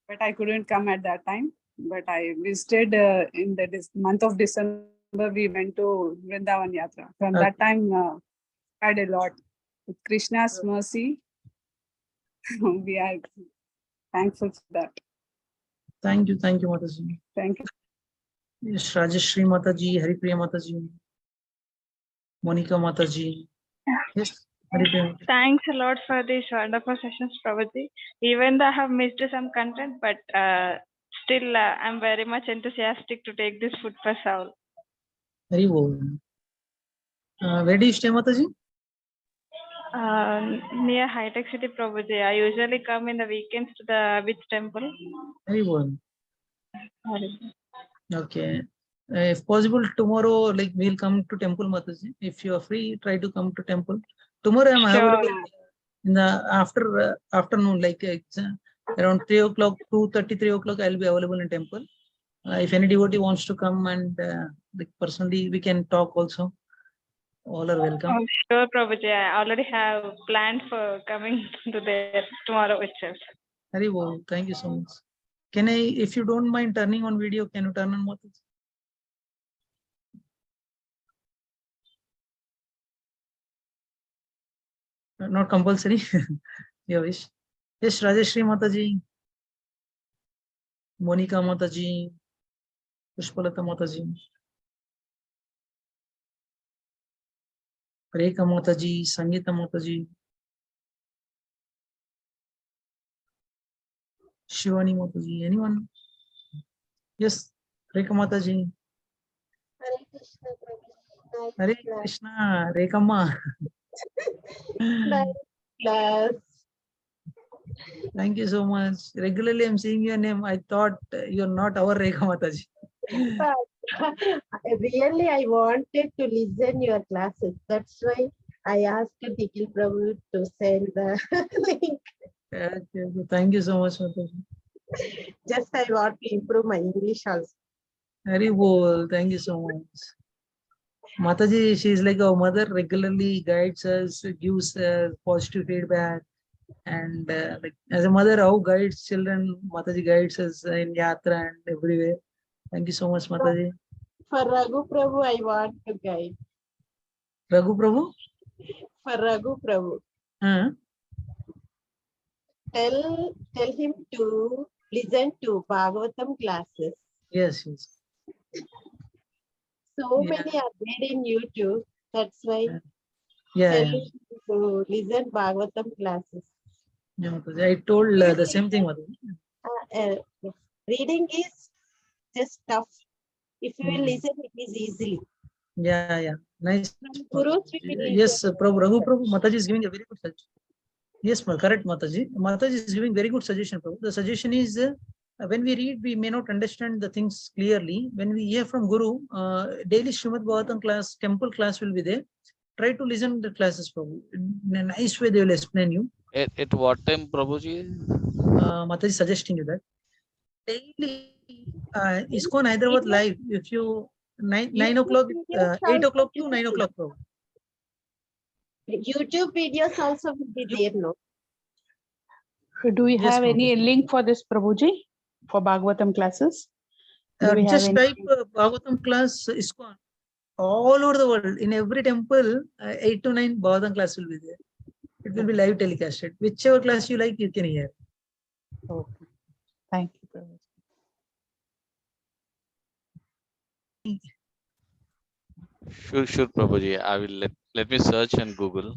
But I couldn't come at that time. But I visited in the month of December. We went to Vrindavan Yatra. From that time, I had a lot. With Krishna's mercy, we are thankful for that. Thank you, Mataji. Thank you. Yes, Rajeshri Mataji, Haripriya Mataji, Monica Mataji. Yes, Haripriya. Thanks a lot for these wonderful sessions, Prabhuji. Even though I have missed some content, but still I'm very much enthusiastic to take this food for soul. Very well. Where do you stay, Mataji? Near High Tech City, Prabhuji. I usually come in the weekends to the Witch Temple. Very well. Okay. If possible, tomorrow, like we'll come to temple, Mataji. If you are free, try to come to temple. Tomorrow I'm available in the afternoon, like around 3 o'clock, 2:30, 3 o'clock. I'll be available in temple. If any devotee wants to come and like personally, we can talk also. All are welcome. Oh, sure, Prabhuji. I already have planned for coming to there tomorrow itself. Very well. Thank you so much. Can I, if you don't mind turning on video, can you turn on Mataji? Not compulsory. Your wish. Yes, Rajeshri Mataji, Monica Mataji, Pushpalata Mataji, Rekha Mataji, Sangeeta Mataji, Shivani Mataji. Anyone? Yes, Rekha Mataji. Hare Krishna, Rekha Ma. Thank you so much. Regularly I'm seeing your name. I thought you're not our Rekha Mataji. Really, I wanted to listen your classes. That's why I asked Nikhil Prabhu to send the link. Okay. Thank you so much, Mataji. Just I want to improve my English also. Very well. Thank you so much. Mataji, she is like our mother, regularly guides us, gives positive feedback. And like as a mother, how guides children, Mataji guides us in yatra and everywhere. Thank you so much, Mataji. For Raghu Prabhu, I want to guide. Raghu Prabhu? For Raghu Prabhu. Tell him to listen to Bhagavatam classes. Yes. So many are there in YouTube. That's why Yeah. tell him to listen Bhagavatam classes. Yeah, I told the same thing, Mataji. Reading is just tough. If you will listen, it is easily. Yeah. Nice. Yes, Prabhu, Raghu Prabhu, Mataji is giving a very good suggestion. Yes, correct, Mataji. Mataji is giving very good suggestion, Prabhu. The suggestion is when we read, we may not understand the things clearly. When we hear from Guru, daily Srimad Bhagavatam class, temple class will be there. Try to listen to the classes, Prabhu. In a nice way, they will explain you. At what time, Prabhuji? Mataji is suggesting you that. Daily, ISKCON Hyderabad live. If you 9 o'clock, 8 o'clock to 9 o'clock, Prabhu. YouTube videos also will be there, no? So do we Yes, have ma'am. any link for this, Prabhuji, for Bhagavatam classes? Do we have Just any? type Bhagavatam class ISKCON. All over the world, in every temple, 8 to 9 Bhagavatam class will be there. It will be live telecasted. Whichever class you like, you can hear. Okay. Thank you, Prabhuji. Sure, Prabhuji. I will let me search and Google.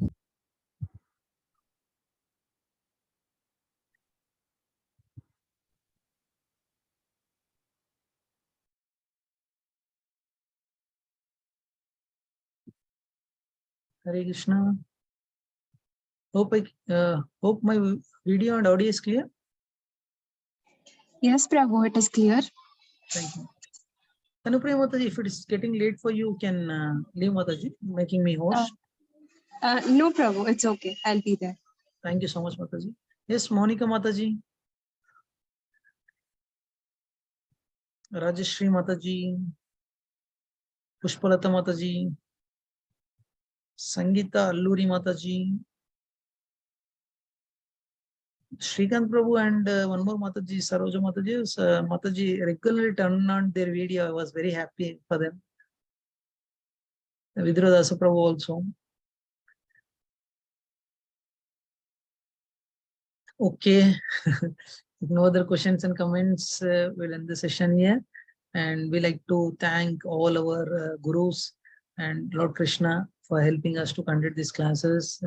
Hare Krishna. Hope my video and audio is clear. Yes, Prabhu, it is clear. Thank you. Tanupriya Mataji, if it is getting late for you, can leave Mataji, making me host. No, Prabhu, it's okay. I'll be there. Thank you so much, Mataji. Yes, Monica Mataji. Rajeshri Mataji. Pushpalata Mataji. Sangeeta Alluri Mataji. Shrikant Prabhu and one more Mataji, Saroja Mataji. Mataji regularly turned on their video. I was very happy for them. Vidrodasa Prabhu also. Okay. If no other questions and comments, we'll end the session here. And we like to thank all our gurus and Lord Krishna for helping us to conduct these classes,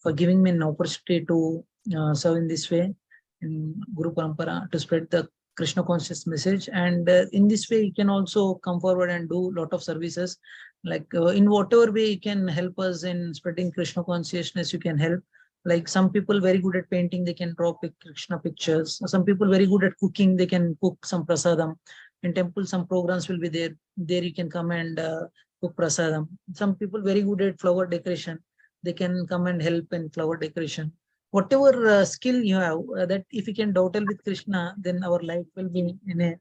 for giving me an opportunity to serve in this way in Guru Parampara to spread the Krishna conscious message. And in this way, you can also come forward and do a lot of services. Like in whatever way you can help us in spreading Krishna consciousness, you can help. Like some people very good at painting, they can draw Krishna pictures. Some people very good at cooking, they can cook some prasadam. In temple, some programs will be there. There you can come and cook prasadam. Some people very good at flower decoration, they can come and help in flower decoration. Whatever skill you have, that if you can dawdle with Krishna, then our life will be in a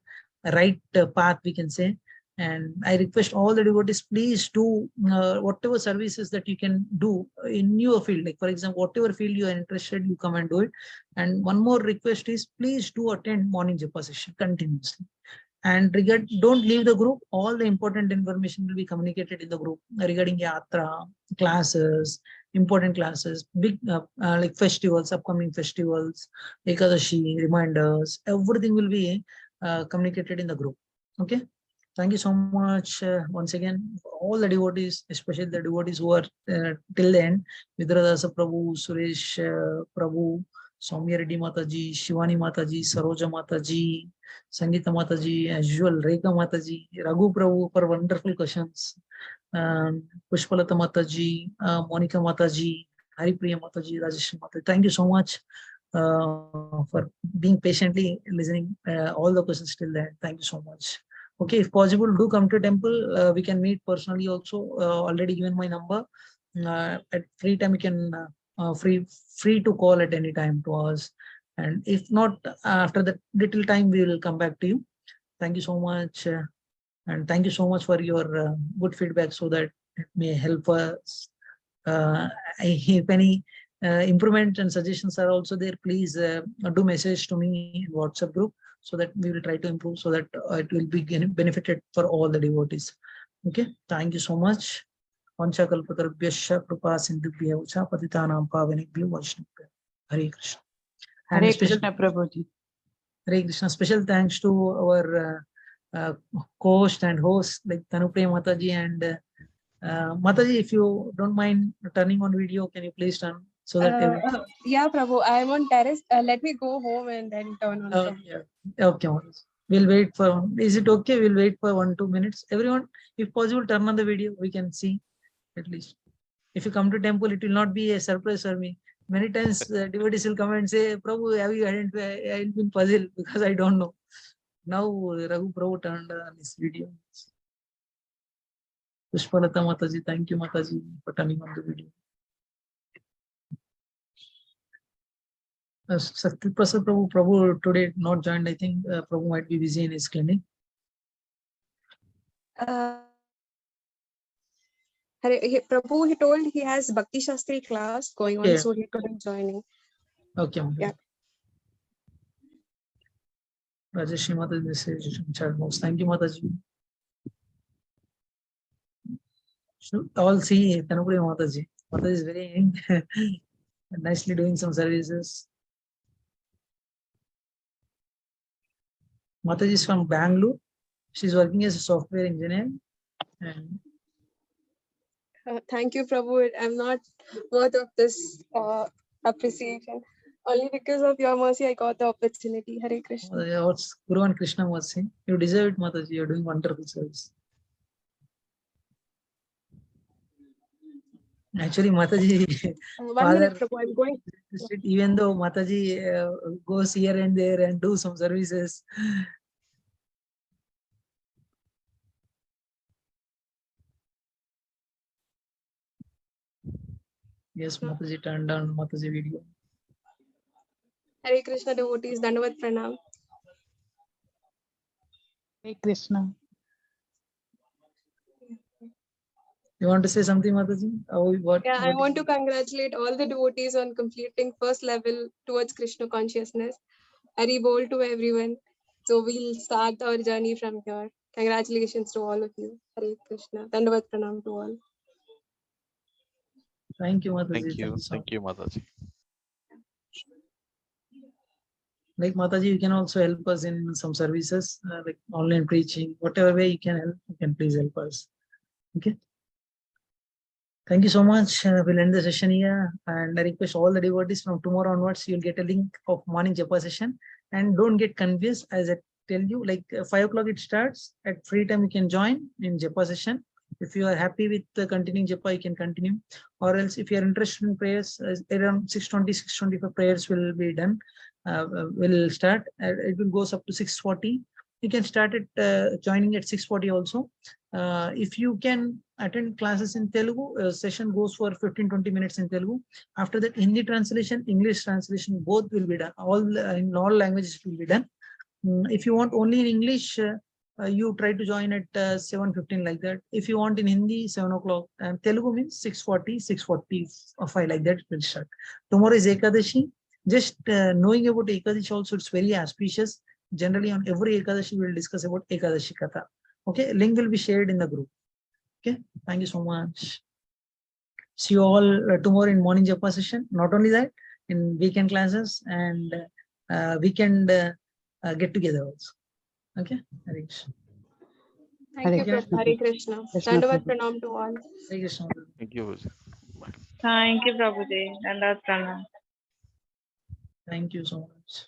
right path, we can say. And I request all the devotees, please do whatever services that you can do in your field. Like for example, whatever field you are interested, you come and do it. And one more request is, please do attend morning japa session continuously. And don't leave the group. All the important information will be communicated in the group regarding yatra, classes, important classes, big like festivals, upcoming festivals, Ekadashi, reminders, everything will be communicated in the group. Okay. Thank you so much once again, all the devotees, especially the devotees who are till the end. Vidradasa Prabhu, Suresh Prabhu, Soumya Reddy Mataji, Shivani Mataji, Saroja Mataji, Sangeeta Mataji, as usual, Rekha Mataji, Raghu Prabhu for wonderful questions, Pushpalata Mataji, Monica Mataji, Haripriya Mataji, Rajesh Mataji. Thank you so much for being patiently listening all the questions till then. Thank you so much. Okay, if possible, do come to temple. We can meet personally also. Already given my number. At free time, you can free to call at any time to us. And if not, after that little time, we will come back to you. Thank you so much. And thank you so much for your good feedback, so that it may help us. If any improvement and suggestions are also there, please do message to me in WhatsApp group, so that we will try to improve, so that it will be benefited for all the devotees. Okay, thank you so much. Vancha kalpatarubhyascha kripa sindhubhyo cha patitanam pavanebhyo vaishnavabhyo. Hare Krishna. And Hare special Krishna, Prabhuji. Hare Krishna. Special thanks to our co-host and host like Tanupriya Mataji and Mataji. If you don't mind turning on video, can you please turn, so that Yeah, Prabhu, I'm on terrace. Let me go home and then turn on. yeah. Okay, Mataji. We'll wait for. Is it okay? We'll wait for 1-2 minutes. Everyone, if possible, turn on the video. We can see at least. If you come to temple, it will not be a surprise for me. Many times devotees will come and say, Prabhu, have you identified? I've been puzzled because I don't know. Now Raghu Prabhu turned on this video. Pushpalata Mataji, thank you Mataji for turning on the video. Sakti Prasad Prabhu today not joined. I think Prabhu might be busy in his clinic. Prabhu, he told he has Bhakti Shastri class going on, Okay. so he couldn't join in. Okay. Yeah. Rajesh Mataji message in chat box. Thank you, Mataji. So, all see Tanupuri Mataji. Mataji is very nicely doing some services. Mataji is from Bangalore. She's working as a software engineer. And Thank you, Prabhu. I'm not worth of this appreciation. Only because of your mercy, I got the opportunity. Hare Krishna. what Guru and Krishna was saying, you deserve it, Mataji. You're doing wonderful service. Actually, Mataji, 1 minute, Prabhu. I'm going. even though Mataji goes here and there and do some services. Yes, Mataji turned on Mataji video. Hare Krishna devotees, Dandavat Pranam. Hare Krishna. You want to say something, Mataji? I want to congratulate all the devotees on completing first level towards Krishna consciousness. Hari bol to everyone. So we'll start our journey from here. Congratulations to all of you. Hare Krishna. Dandavat Pranam to all. Thank you, Mataji. Thank you. Thank you, Mataji. Like Mataji, you can also help us in some services, like online preaching, whatever way you can help, you can please help us. Okay. Thank you so much. We'll end the session here, and I request all the devotees from tomorrow onwards, you'll get a link of morning japa session, and don't get confused. As I tell you, like 5 o'clock it starts. At free time, you can join in japa session. If you are happy with the continuing japa, you can continue, or else if you are interested in prayers, around 6:20, 6:25 prayers will be done. Will start. It will goes up to 6:40. You can start it joining at 6:40 also. If you can attend classes in Telugu, session goes for 15-20 minutes in Telugu. After that, Hindi translation, English translation, both will be done. In all languages will be done. If you want only in English, you try to join at 7:15 like that. If you want in Hindi, 7 o'clock. And Telugu means 6:40, 6:45 like that will start. Tomorrow is Ekadashi. Just knowing about Ekadashi also, it's very auspicious. Generally on every Ekadashi, we will discuss about Ekadashi Katha. Okay, link will be shared in the group. Okay, thank you so much. See you all tomorrow in morning japa session. Not only that, in weekend classes and weekend get together also. Okay, Hare Krishna. Thank you, Prabhu. Hare Krishna. Dandavat Pranam to all. Hare Krishna. Thank you. Thank you, Prabhuji. Dandavat Pranam. Thank you so much.